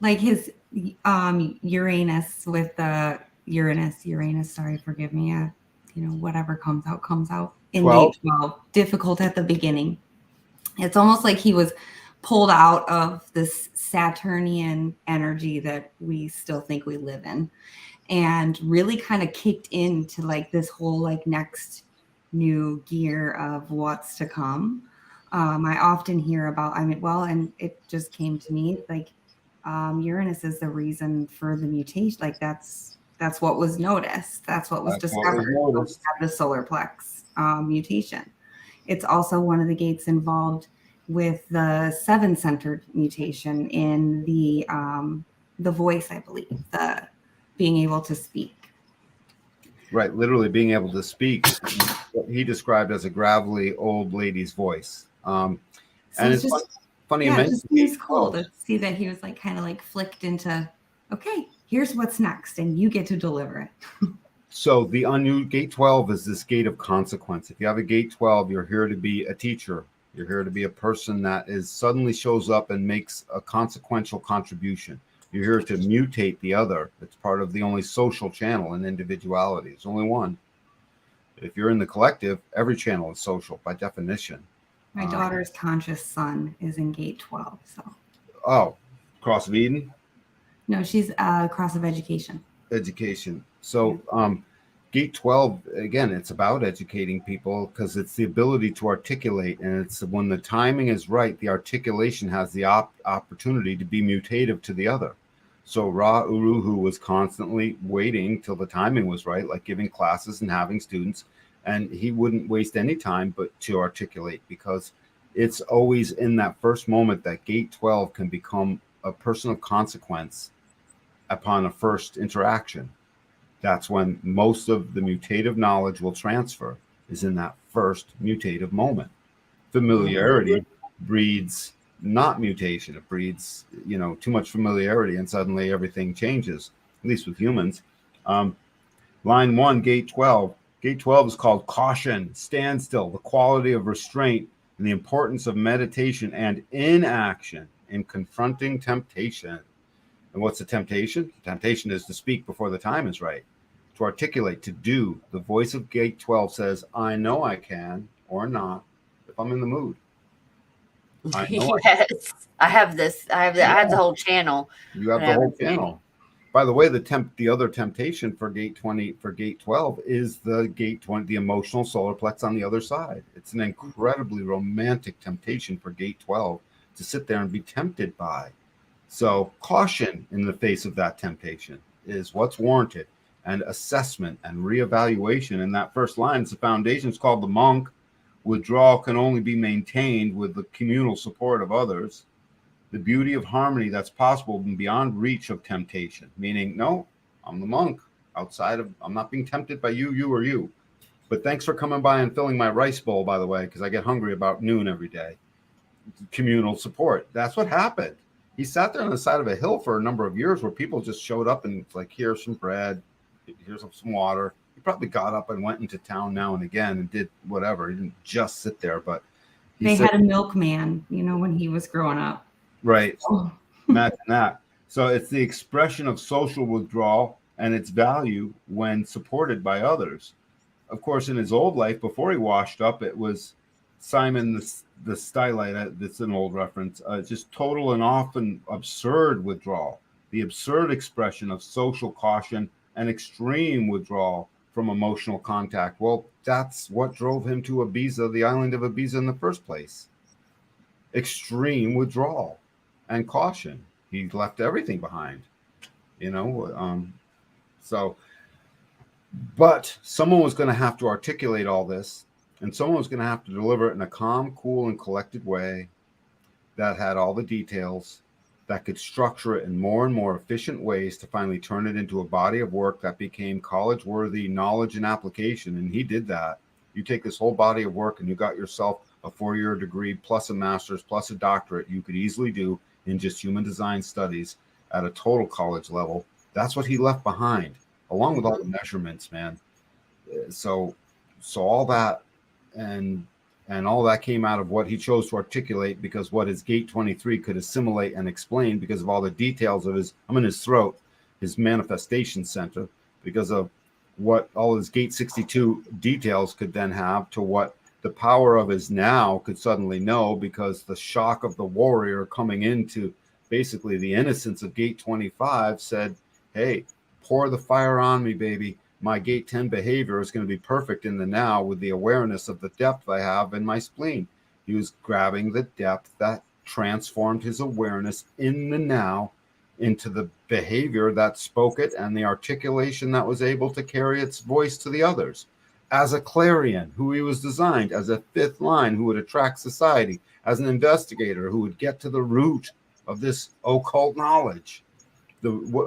like his Uranus with the Uranus, sorry, forgive me. Whatever comes out in 12. Gate 12, difficult at the beginning. It's almost like he was pulled out of this Saturnian energy that we still think we live in, and really kind of kicked into like this whole like next new gear of what's to come. I often hear about, and it just came to me, like Uranus is the reason for the mutation. Like that's what was noticed. That's what was discovered. The solar plex mutation. It's also one of the gates involved with the 7-centered mutation in the voice, I believe, the being able to speak. Right, literally being able to speak. What he described as a gravelly old lady's voice. And it's just funny you mentioned. It's cool to see that he was like kind of like flicked into, okay, here's what's next, and you get to deliver it. So the gate 12 is this gate of consequence. If you have a gate 12, you're here to be a teacher. You're here to be a person that suddenly shows up and makes a consequential contribution. You're here to mutate the other. It's part of the only social channel in individuality. It's only one. If you're in the collective, every channel is social by definition. My daughter's conscious son is in gate 12. So. Oh, Cross of Eden? No, she's Cross of Education. Education. So Gate 12, again, it's about educating people because it's the ability to articulate, and it's when the timing is right, the articulation has the opportunity to be mutative to the other. So Uru Hu was constantly waiting till the timing was right, like giving classes and having students, and he wouldn't waste any time but to articulate, because it's always in that first moment that Gate 12 can become a person of consequence upon a first interaction. That's when most of the mutative knowledge will transfer, is in that first mutative moment. Familiarity breeds not mutation. It breeds, too much familiarity, and suddenly everything changes, at least with humans. Line 1, Gate 12. Gate 12 is called caution, standstill, the quality of restraint, and the importance of meditation and inaction in confronting temptation. And what's the temptation? The temptation is to speak before the time is right, to articulate, to do. The voice of Gate 12 says, I know I can, or not, if I'm in the mood. I know Yes. I have this. I have the whole channel. You have the whole channel. By the way, the other temptation for Gate 12 is the Gate 20, the emotional solar plex on the other side. It's an incredibly romantic temptation for Gate 12 to sit there and be tempted by. So caution in the face of that temptation is what's warranted, and assessment and reevaluation. In that first line, the foundation is called the monk. Withdrawal can only be maintained with the communal support of others. The beauty of harmony that's possible and beyond reach of temptation, meaning, no, I'm the monk. I'm not being tempted by you, or you. But thanks for coming by and filling my rice bowl, by the way, because I get hungry about noon every day. Communal support. That's what happened. He sat there on the side of a hill for a number of years where people just showed up and it's like, here's some bread, here's some water. He probably got up and went into town now and again and did whatever. He didn't just sit there, but they had a milkman, when he was growing up. Right. Imagine that. So it's the expression of social withdrawal and its value when supported by others. Of course, in his old life, before he washed up, it was Simon the Stylite. That's an old reference. Just total and often absurd withdrawal. The absurd expression of social caution and extreme withdrawal from emotional contact. Well, that's what drove him to Ibiza, the island of Ibiza, in the first place. Extreme withdrawal and caution. He left everything behind, but someone was going to have to articulate all this, and someone was going to have to deliver it in a calm, cool, and collected way that had all the details, that could structure it in more and more efficient ways to finally turn it into a body of work that became college-worthy knowledge and application. And he did that. You take this whole body of work and you got yourself a 4-year degree plus a master's plus a doctorate you could easily do in just human design studies at a total college level. That's what he left behind, along with all the measurements, man. So all that and all that came out of what he chose to articulate, because what his Gate 23 could assimilate and explain, because of all the details of I'm in his throat, his manifestation center, because of what all his Gate 62 details could then have to what the power of his now could suddenly know, because the shock of the warrior coming into basically the innocence of Gate 25 said, hey, pour the fire on me, baby. My Gate 10 behavior is going to be perfect in the now with the awareness of the depth I have in my spleen. He was grabbing the depth that transformed his awareness in the now into the behavior that spoke it and the articulation that was able to carry its voice to the others. As a clarion, who he was designed, as a fifth line who would attract society, as an investigator who would get to the root of this occult knowledge.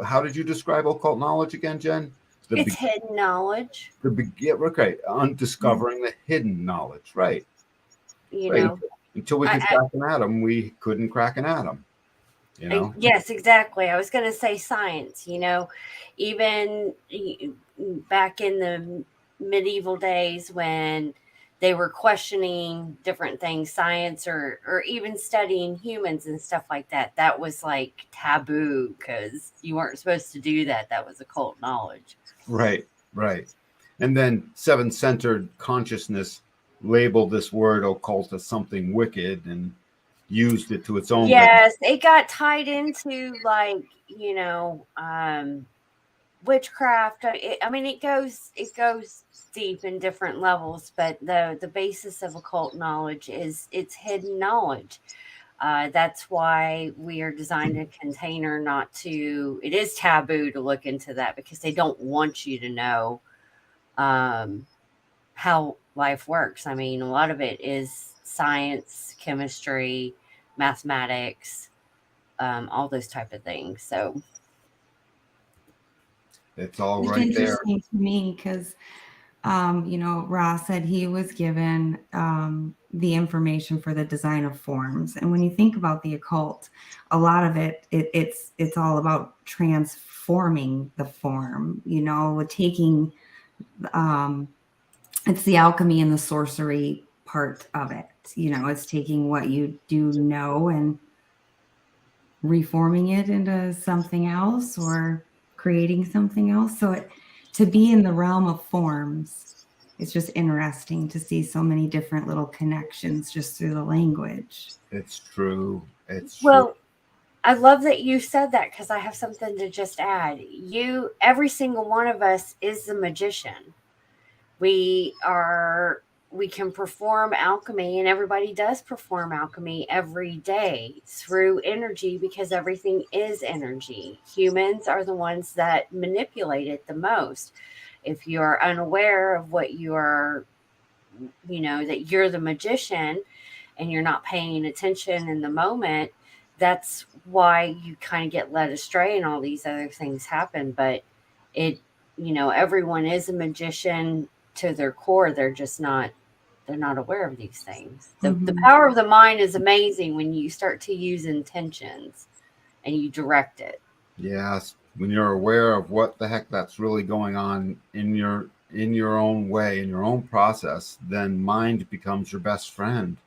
How did you describe occult knowledge again, Jen? It's hidden knowledge. Undiscovering the hidden knowledge, right? Until we could crack an atom, we couldn't crack an atom. Yes, exactly. I was going to say science. Even back in the medieval days when they were questioning different things, science or even studying humans and stuff like that, that was like taboo because you weren't supposed to do that. That was occult knowledge. Right. And then seven-centered consciousness labeled this word occult as something wicked, and used it to its own Yes, it got tied into like, witchcraft. I mean, it goes deep in different levels, but the basis of occult knowledge is it's hidden knowledge. That's why we are designed a container it is taboo to look into that because they don't want you to know how life works. I mean, a lot of it is science, chemistry, mathematics, all those type of things. So It's all It's right there. interesting to me because, Ross said he was given the information for the design of forms. And when you think about the occult, a lot of it's all about transforming the form, taking, it's the alchemy and the sorcery part of it. It's taking what you do know and reforming it into something else or creating something else. So to be in the realm of forms, it's just interesting to see so many different little connections just through the language. It's true. It's well, true. I love that you said that because I have something to just add. Every single one of us is the magician. We can perform alchemy, and everybody does perform alchemy every day through energy because everything is energy. Humans are the ones that manipulate it the most. If you're unaware of what you are, that you're the magician and you're not paying attention in the moment, that's why you kind of get led astray and all these other things happen. But everyone is a magician to their core. They're not aware of these things. The power of the mind is amazing when you start to use intentions and you direct it. Yes, when you're aware of what the heck that's really going on in your own way, in your own process, then mind becomes your best friend.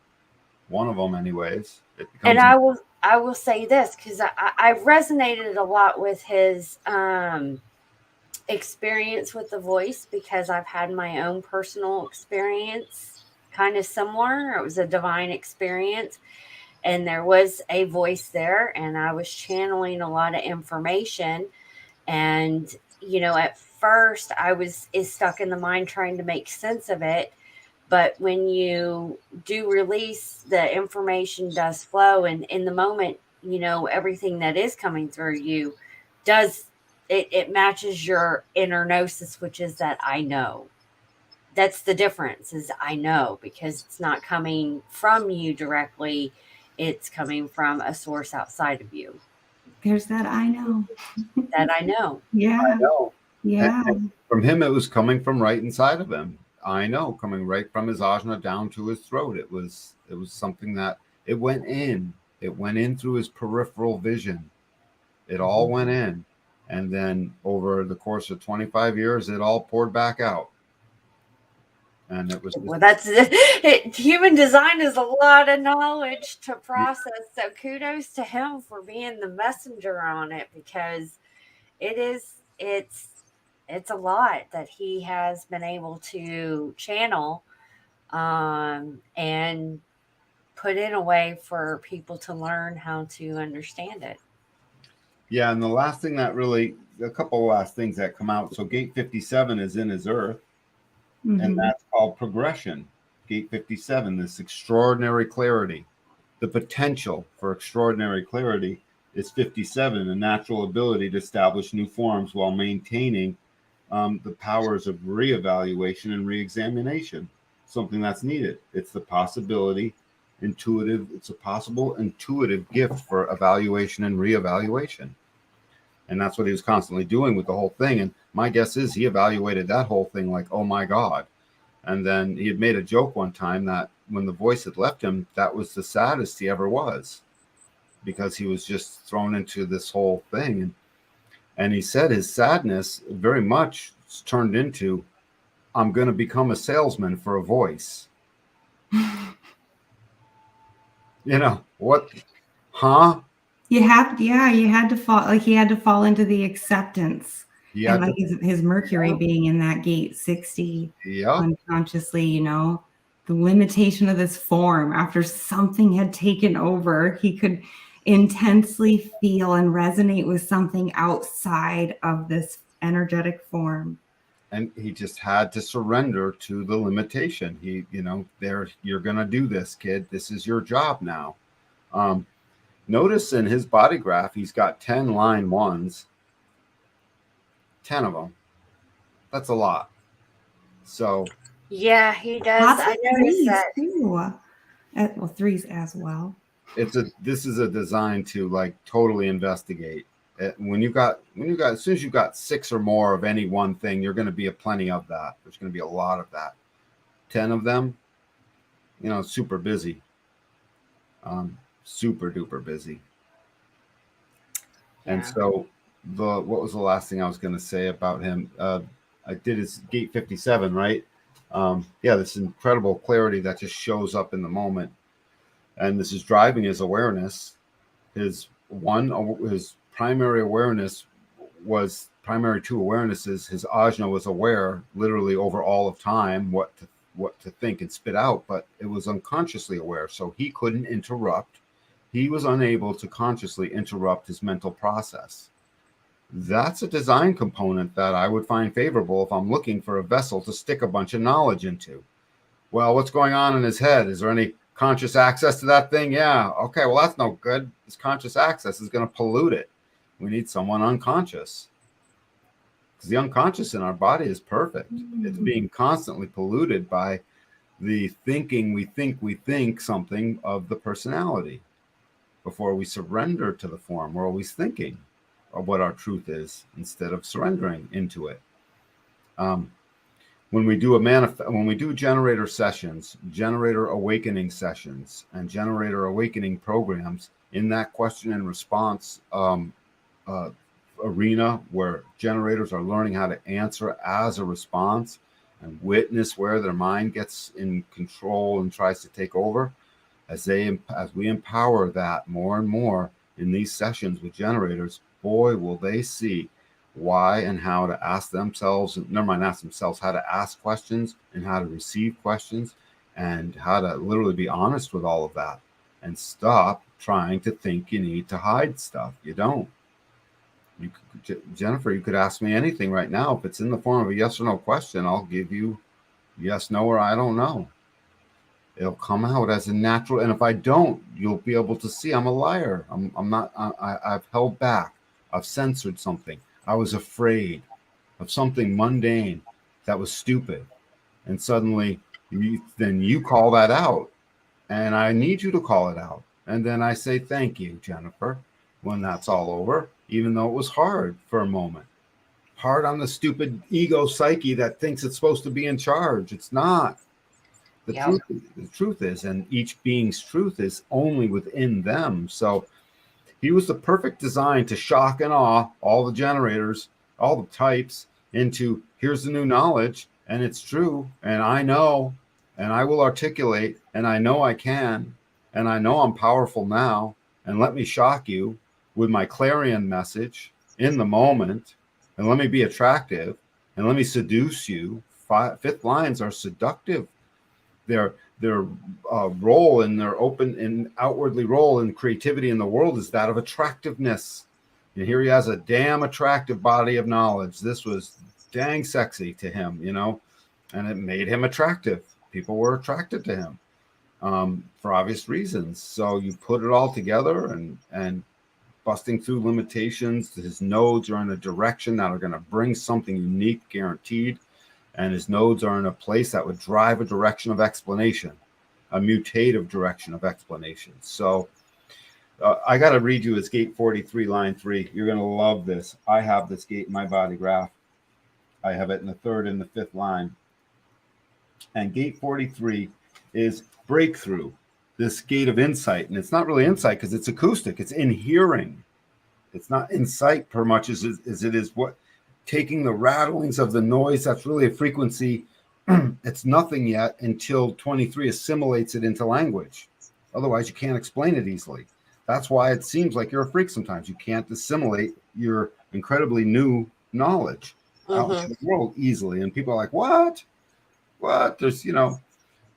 One of them, anyways. And I will say this because I resonated a lot with his experience with the voice because I've had my own personal experience kind of similar. It was a divine experience and there was a voice there and I was channeling a lot of information. And, at first I was stuck in the mind trying to make sense of it. But when you do release, the information does flow. And in the moment, everything that is coming through you it matches your inner gnosis, which is that I know. That's the difference is I know because it's not coming from you directly. It's coming from a source outside of you. There's that I know. That I know. Yeah. I know. Yeah. And from him, it was coming from right inside of him. I know, coming right from his ajna down to his throat. It was something that it went in. It went in through his peripheral vision. It all went in. And then over the course of 25 years, it all poured back out. And it was. Well, that's it. Human design is a lot of knowledge to process. So kudos to him for being the messenger on it because it's a lot that he has been able to channel and put in a way for people to learn how to understand it. Yeah, and the last thing a couple of last things that come out. So gate 57 is in his earth, and that's called progression. Gate 57, this extraordinary clarity. The potential for extraordinary clarity is 57, a natural ability to establish new forms while maintaining the powers of reevaluation and reexamination, something that's needed. It's the possibility it's a possible intuitive gift for evaluation and reevaluation. And that's what he was constantly doing with the whole thing. And my guess is he evaluated that whole thing like, oh my God. And then he had made a joke one time that when the voice had left him, that was the saddest he ever was because he was just thrown into this whole thing. And he said his sadness very much turned into, I'm going to become a salesman for a voice. What? Huh? You had to fall, like he had to fall into the acceptance. And like his Mercury being in that gate 60 unconsciously, the limitation of this form. After something had taken over, he could intensely feel and resonate with something outside of this energetic form. And he just had to surrender to the limitation. He, you're going to do this, kid. This is your job now. Notice in his body graph, he's got 10 line ones, 10 of them. That's a lot. So Yeah, he does. Lots I of noticed threes that. too. Well, threes as well. this is a design to like totally investigate. When you got as soon as you got 6 or more of any one thing, you're going to be plenty of that. There's going to be a lot of that. 10 of them, super busy. Super duper busy. Yeah. And so what was the last thing I was going to say about him? I did his gate 57, right? This incredible clarity that just shows up in the moment. And this is driving his awareness. His primary awareness was primary two awarenesses. His ajna was aware literally over all of time what to think and spit out, but it was unconsciously aware. So he couldn't interrupt. He was unable to consciously interrupt his mental process. That's a design component that I would find favorable if I'm looking for a vessel to stick a bunch of knowledge into. Well, what's going on in his head? Is there any conscious access to that thing? Yeah. Okay. Well, that's no good. This conscious access is going to pollute it. We need someone unconscious. Because the unconscious in our body is perfect. It's being constantly polluted by the thinking we think something of the personality. Before we surrender to the form, we're always thinking of what our truth is instead of surrendering into it. When we do generator sessions, generator awakening sessions, and generator awakening programs, in that question and response arena where generators are learning how to answer as a response and witness where their mind gets in control and tries to take over, as we empower that more and more in these sessions with generators, boy, will they see why and how to ask themselves, how to ask questions and how to receive questions and how to literally be honest with all of that and stop trying to think you need to hide stuff. You don't. Jennifer, you could ask me anything right now. If it's in the form of a yes or no question, I'll give you yes, no, or I don't know. It'll come out as a natural. And if I don't, you'll be able to see I'm a liar. I've held back. I've censored something. I was afraid of something mundane that was stupid. And suddenly you call that out. And I need you to call it out. And then I say, thank you, Jennifer, when that's all over, even though it was hard for a moment. Hard on the stupid ego psyche that thinks it's supposed to be in charge. It's not. The truth is, and each being's truth is only within them. So he was the perfect design to shock and awe all the generators, all the types into here's the new knowledge and it's true. And I know, and I will articulate, and I know I can, and I know I'm powerful now. And let me shock you with my clarion message in the moment. And let me be attractive and let me seduce you. Fifth lines are seductive. Their role in their open and outwardly role in creativity in the world is that of attractiveness. And here he has a damn attractive body of knowledge. This was dang sexy to him, and it made him attractive. People were attracted to him for obvious reasons. So you put it all together and busting through limitations. His nodes are in a direction that are going to bring something unique, guaranteed. And his nodes are in a place that would drive a direction of explanation, a mutative direction of explanation. So I got to read you his gate 43, line 3. You're going to love this. I have this gate in my body graph. I have it in the 3rd and the 5th line. And gate 43 is breakthrough, this gate of insight. And it's not really insight because it's acoustic. It's in hearing. It's not insight per much as it is what taking the rattlings of the noise. That's really a frequency. It's nothing yet until 23 assimilates it into language. Otherwise, you can't explain it easily. That's why it seems like you're a freak sometimes. You can't assimilate your incredibly new knowledge out into the world easily. And people are like, what? There's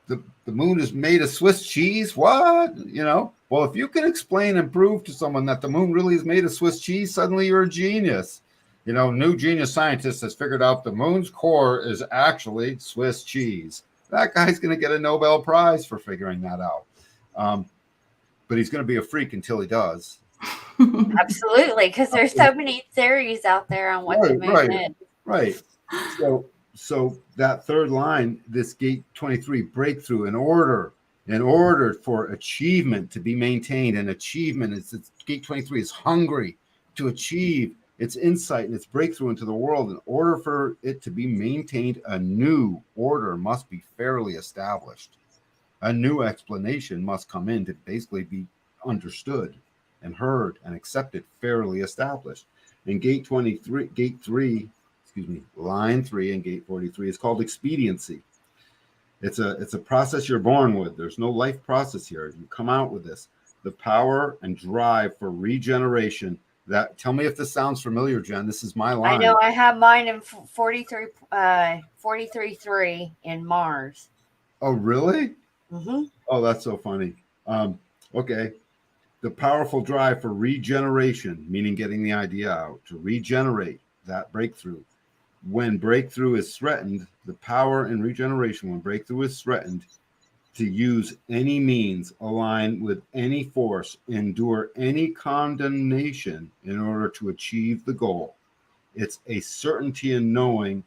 the moon is made of Swiss cheese. What? Well, if you can explain and prove to someone that the moon really is made of Swiss cheese, suddenly you're a genius. New genius scientist has figured out the moon's core is actually Swiss cheese. That guy's going to get a Nobel Prize for figuring that out. But he's going to be a freak until he does. Absolutely, because there's so many theories out there on what the moon is. Right. So that third line, this gate 23 breakthrough in order for achievement to be maintained, and achievement is gate 23 is hungry to achieve its insight and its breakthrough into the world. In order for it to be maintained, a new order must be fairly established. A new explanation must come in to basically be understood and heard and accepted, fairly established. And line 3 and gate 43 is called expediency. It's a process you're born with. There's no life process here. You come out with this. The power and drive for regeneration. Tell me if this sounds familiar, Jen. This is my line. I know I have mine in 43.3 in Mars. Oh, really? Mm-hmm. Oh, that's so funny. Okay. The powerful drive for regeneration, meaning getting the idea out, to regenerate that breakthrough. When breakthrough is threatened, the power and regeneration, when breakthrough is threatened, to use any means, align with any force, endure any condemnation in order to achieve the goal. It's a certainty in knowing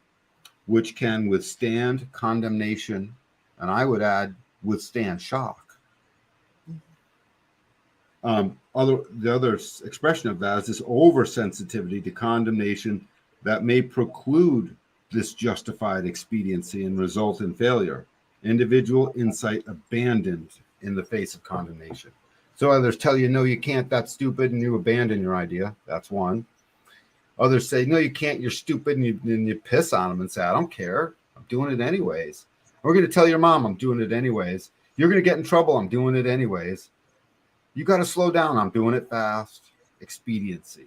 which can withstand condemnation, and I would add, withstand shock. The other expression of that is this oversensitivity to condemnation that may preclude this justified expediency and result in failure. Individual insight abandoned in the face of condemnation. So others tell you, no, you can't, that's stupid, and you abandon your idea. That's one. Others say, no, you can't, you're stupid, and you piss on them and say, I don't care, I'm doing it anyways. We're going to tell your mom I'm doing it anyways. You're going to get in trouble, I'm doing it anyways. You got to slow down, I'm doing it fast. Expediency.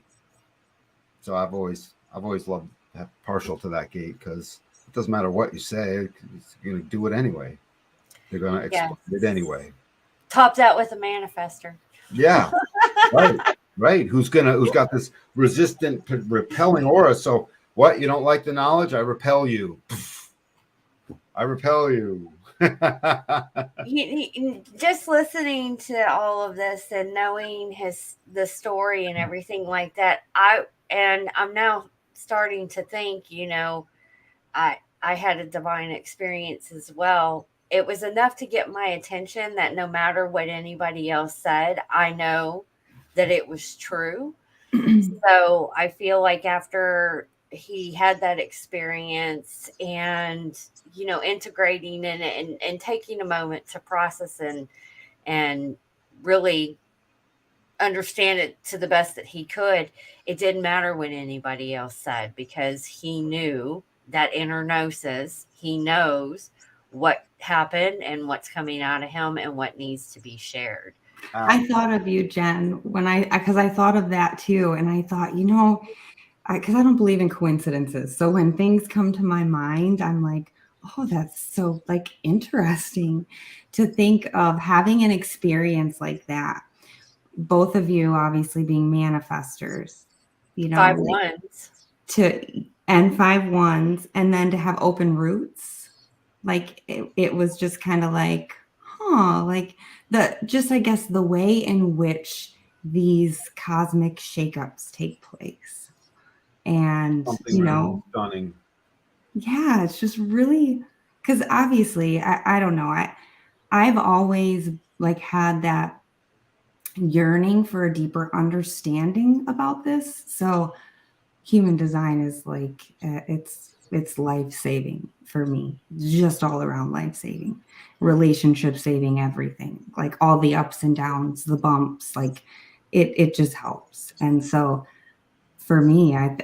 So I've always loved that, partial to that gate, because it doesn't matter what you say, it's going to do it anyway. They're going to explain it anyway. Topped out with a manifester. Yeah, right. Who's got this resistant, repelling aura? So what? You don't like the knowledge? I repel you. I repel you. Just listening to all of this and knowing the story and everything like that, I'm now starting to think, I had a divine experience as well. It was enough to get my attention that no matter what anybody else said, I know that it was true. So I feel like after he had that experience and, integrating in it and taking a moment to process and really understand it to the best that he could, it didn't matter what anybody else said, because he knew that inner gnosis. He knows what happened and what's coming out of him and what needs to be shared. I thought of you, Jen, because I thought of that too. And I thought, because I don't believe in coincidences. So when things come to my mind, I'm like, oh, that's so interesting to think of having an experience like that. Both of you obviously being manifestors, 5 ones. And 5 ones, and then to have open roots. It was just kind of I guess the way in which these cosmic shakeups take place. And, really stunning. Yeah, it's just really, because obviously, I don't know. I've always had that yearning for a deeper understanding about this. So human design is it's life-saving for me, just all around life-saving, relationship saving, everything, all the ups and downs, the bumps, it just helps. And so for me, I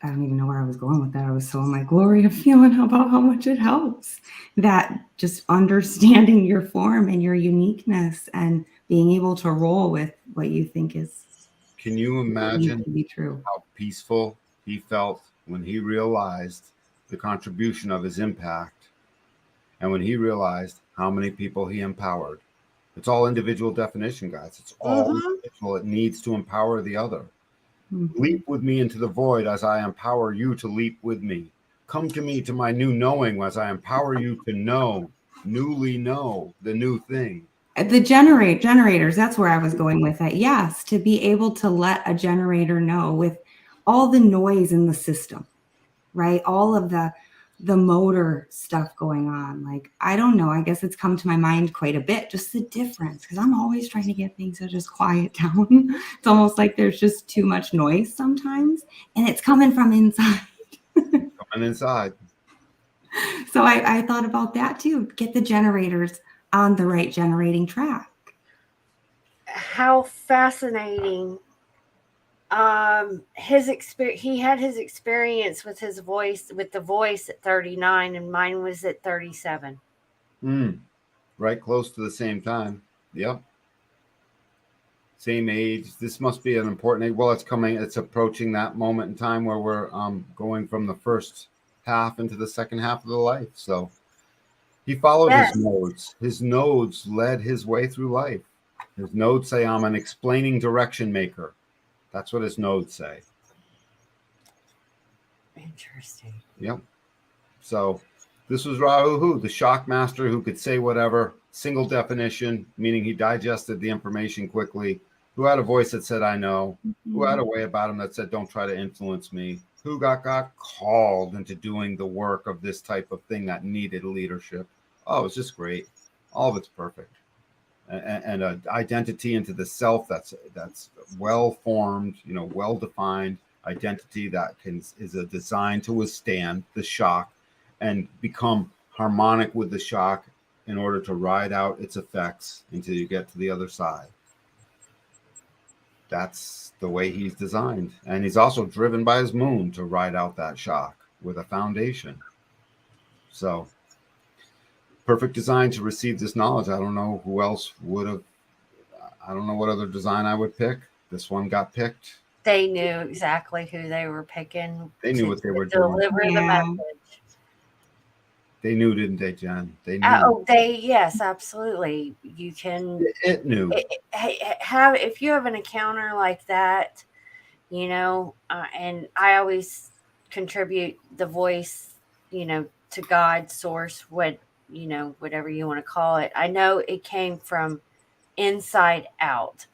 don't even know where I was going with that. I was so in my glory of feeling about how much it helps, that just understanding your form and your uniqueness and being able to roll with what you think is. Can you imagine be true? How peaceful he felt when he realized the contribution of his impact And when he realized how many people he empowered, it's all individual definition, guys. It's all individual. It needs to empower the other. Leap with me into the void as I empower you to leap with me. Come to me to my new knowing as I empower you to know, newly know the new thing. The generators, that's where I was going with it. Yes, to be able to let a generator know with all the noise in the system, right? All of the motor stuff going on. Like, I don't know, I guess it's come to my mind quite a bit, just the difference, because I'm always trying to get things to just quiet down. It's almost like there's just too much noise sometimes, and it's coming from inside. Coming inside. So I thought about that too. Get the generators on the right generating track. How fascinating. His experience, he had his experience with his voice, with the voice at 39, and mine was at 37. Right, close to the same time. Yep. Same age. This must be an important age. Well, it's approaching that moment in time where we're going from the first half into the second half of the life. So he followed his nodes. His nodes led his way through life. His nodes say, I'm an explaining direction maker. That's what his nodes say. Interesting. Yep. So this was Uru Hu, the shock master who could say whatever, single definition, meaning he digested the information quickly, who had a voice that said, I know, who had a way about him that said, don't try to influence me, who got called into doing the work of this type of thing that needed leadership. Oh, it's just great. All of it's perfect. And an identity into the self that's well formed, well defined identity that is a design to withstand the shock and become harmonic with the shock in order to ride out its effects until you get to the other side. That's the way he's designed, and he's also driven by his moon to ride out that shock with a foundation. So. Perfect design to receive this knowledge. I don't know who else would have. I don't know what other design I would pick. This one got picked. They knew exactly who they were picking. They knew what they were doing. Deliver the message. They knew, didn't they, Jen? They knew. Yes, absolutely. You can. It knew. If you have an encounter like that, and I always contribute the voice, to God, source, whatever you want to call it. I know it came from inside out,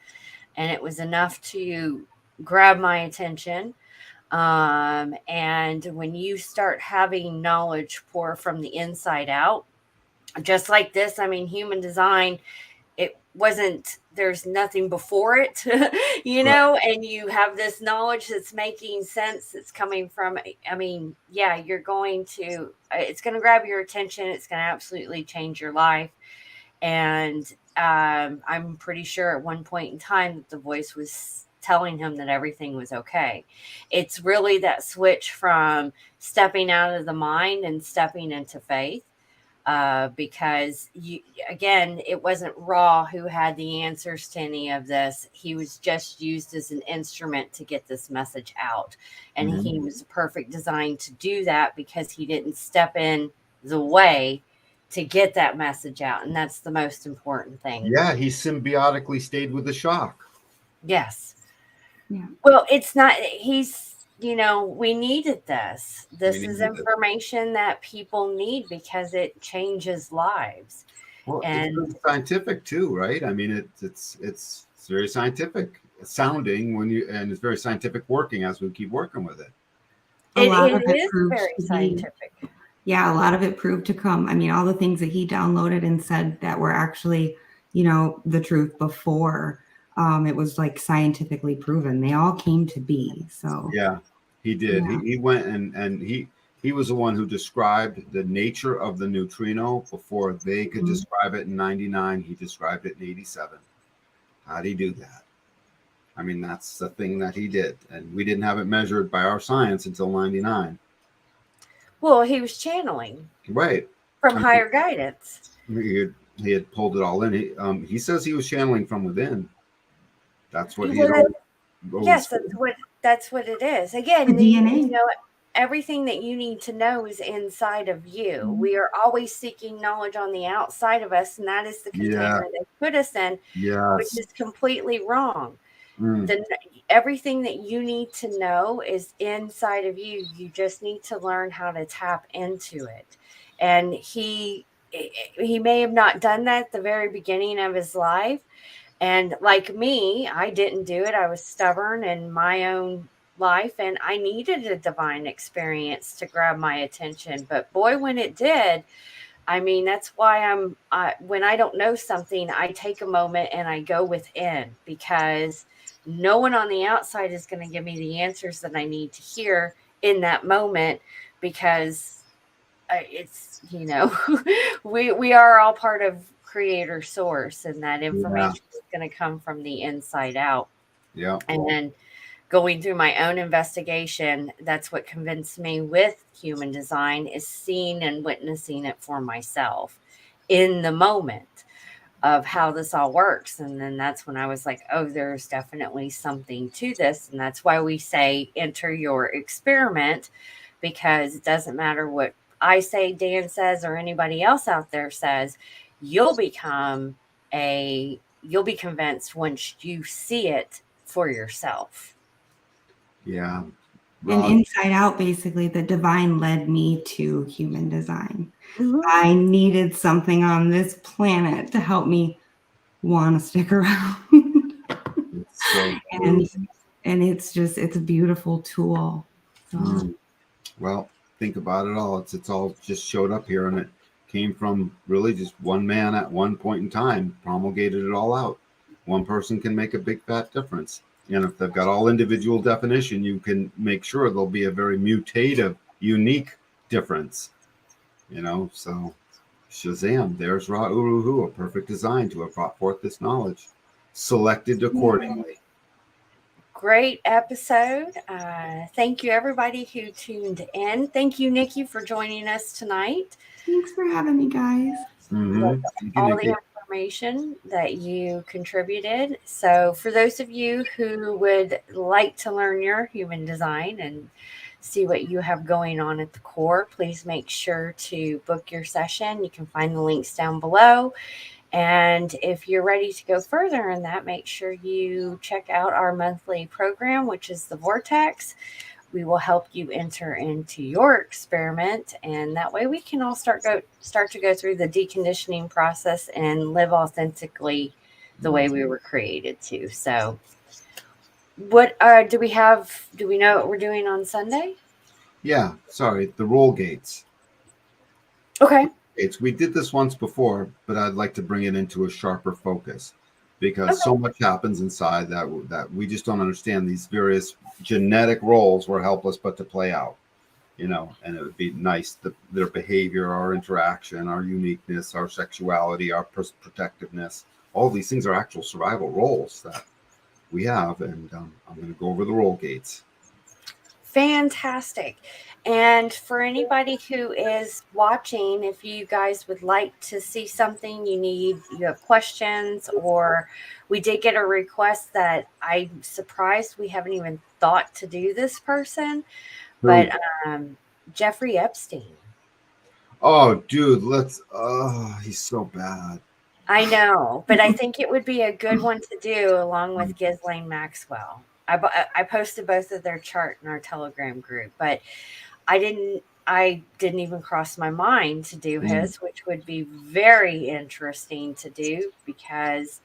and it was enough to grab my attention. And when you start having knowledge pour from the inside out, just like this, human design, there's nothing before it, right. And you have this knowledge that's making sense. It's coming from, it's going to grab your attention. It's going to absolutely change your life. And I'm pretty sure at one point in time that the voice was telling him that everything was okay. It's really that switch from stepping out of the mind and stepping into faith. Because it wasn't Ra who had the answers to any of this. He was just used as an instrument to get this message out. And he was a perfect design to do that because he didn't step in the way to get that message out. And that's the most important thing. Yeah, he symbiotically stayed with the shock. Yes. Yeah. Well, it's not, we needed this. This is information that people need because it changes lives. Well, and it's scientific too, right? It's very scientific sounding and it's very scientific working as we keep working with it. It is very scientific. Yeah, a lot of it proved to come. All the things that he downloaded and said that were actually, the truth before. It was like scientifically proven. They all came to be. So yeah, he did. Yeah. He went and he was the one who described the nature of the neutrino before they could describe it in 99. He described it in 87. How'd he do that? That's the thing that he did. And we didn't have it measured by our science until 99. Well, he was channeling. Right. From higher guidance. He had pulled it all in. He says he was channeling from within. That's what yes, that's what it is. Again, the DNA. everything that you need to know is inside of you. Mm-hmm. We are always seeking knowledge on the outside of us, and that is the container they put us in, which is completely wrong. Everything that you need to know is inside of you. You just need to learn how to tap into it. And he may have not done that at the very beginning of his life. And like me, I didn't do it. I was stubborn in my own life, and I needed a divine experience to grab my attention. But boy, when it did, I mean, that's why when I don't know something, I take a moment and I go within, because no one on the outside is going to give me the answers that I need to hear in that moment, because it's, we are all part of Creator Source, and that information is going to come from the inside out. Yeah. And going through my own investigation, that's what convinced me with human design, is seeing and witnessing it for myself in the moment of how this all works. And then that's when I was like, oh, there's definitely something to this. And that's why we say enter your experiment, because it doesn't matter what I say, Dan says, or anybody else out there says. You'll be convinced once you see it for yourself. Yeah. And inside out, basically, the divine led me to human design. Mm-hmm. I needed something on this planet to help me want to stick around. And it's a beautiful tool. So. Well, think about it all. It's all just showed up here, and it came from really just one man at one point in time, promulgated it all out. One person can make a big fat difference. And if they've got all individual definition, you can make sure there'll be a very mutative, unique difference. So Shazam, there's Uru Hu, a perfect design to have brought forth this knowledge, selected accordingly. Great episode. Thank you, everybody who tuned in. Thank you, Nikki, for joining us tonight. Thanks for having me, guys. All the information that you contributed. So for those of you who would like to learn your human design and see what you have going on at the core, please make sure to book your session. You can find the links down below. And if you're ready to go further in that, make sure you check out our monthly program, which is the Vortex. We will help you enter into your experiment, and that way we can all start to go through the deconditioning process and live authentically the way we were created to. So what do we know what we're doing on Sunday? Yeah, sorry, the roll gates. Okay. We did this once before, but I'd like to bring it into a sharper focus, because so much happens inside that we just don't understand. These various genetic roles were helpless but to play out, and it would be nice that their behavior, our interaction, our uniqueness, our sexuality, our protectiveness, all these things are actual survival roles that we have. And I'm going to go over the roll gates. Fantastic. And for anybody who is watching, if you guys would like to see something, you have questions, or we did get a request that I'm surprised we haven't even thought to do this person, but Jeffrey Epstein. Oh, dude, he's so bad. I know, but I think it would be a good one to do along with Ghislaine Maxwell. I posted both of their chart in our Telegram group, but I didn't even cross my mind to do his, which would be very interesting to do, because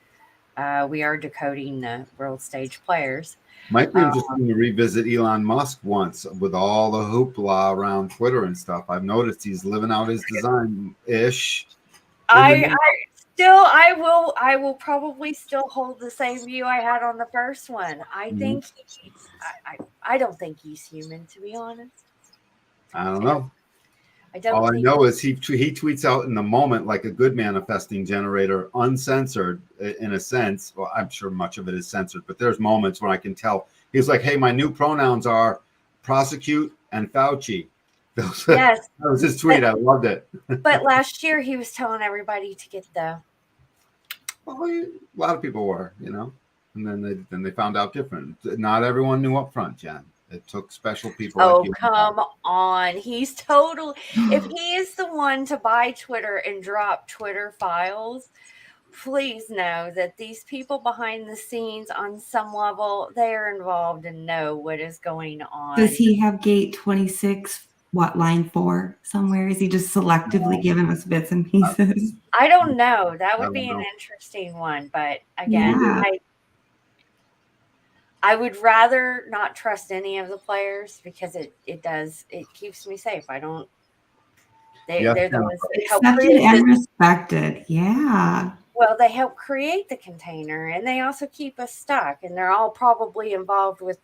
we are decoding the world stage players. Might be interesting to revisit Elon Musk once, with all the hoopla around Twitter and stuff. I've noticed he's living out his design-ish. I will probably still hold the same view I had on the first one. I think I don't think he's human, to be honest. I don't know. All I know is he tweets out in the moment like a good manifesting generator, uncensored in a sense. Well, I'm sure much of it is censored, but there's moments where I can tell. He's like, hey, my new pronouns are prosecute and Fauci. Yes. That was his tweet. I loved it. But last year he was telling everybody to get the... Well, a lot of people were, and then they found out different. Not everyone knew up front, Jen. It took special people. Oh, like you. come on. He's totally, if he is the one to buy Twitter and drop Twitter files, please know that these people behind the scenes on some level, they are involved and know what is going on. Does he have gate 26, what, line 4 somewhere? Is he just selectively giving us bits and pieces? I don't know. That would I be don't an know. interesting one. But again, Yeah. I would rather not trust any of the players because it keeps me safe. I don't. Yeah, They're the ones that help Accepted create and this. respected. Yeah. Well, they help create the container, and they also keep us stuck. And they're all probably involved with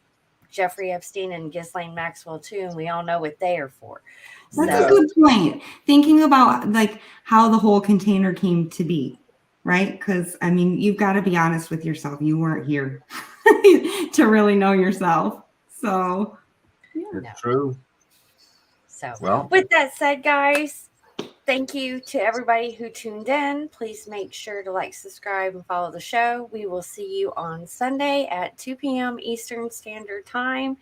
Jeffrey Epstein and Ghislaine Maxwell too, and we all know what they are for. That's So, a good point. Thinking about like how the whole container came to be, right? Because I mean, you've got to be honest with yourself. You weren't here to really know yourself. So It's true. So, Well, with that said, guys, thank you to everybody who tuned in. Please make sure to like, subscribe, and follow the show. We will see you on Sunday at 2 p.m. Eastern Standard Time.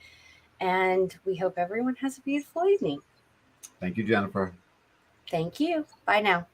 And we hope everyone has a beautiful evening. thank you, Jennifer. Thank you. Bye now.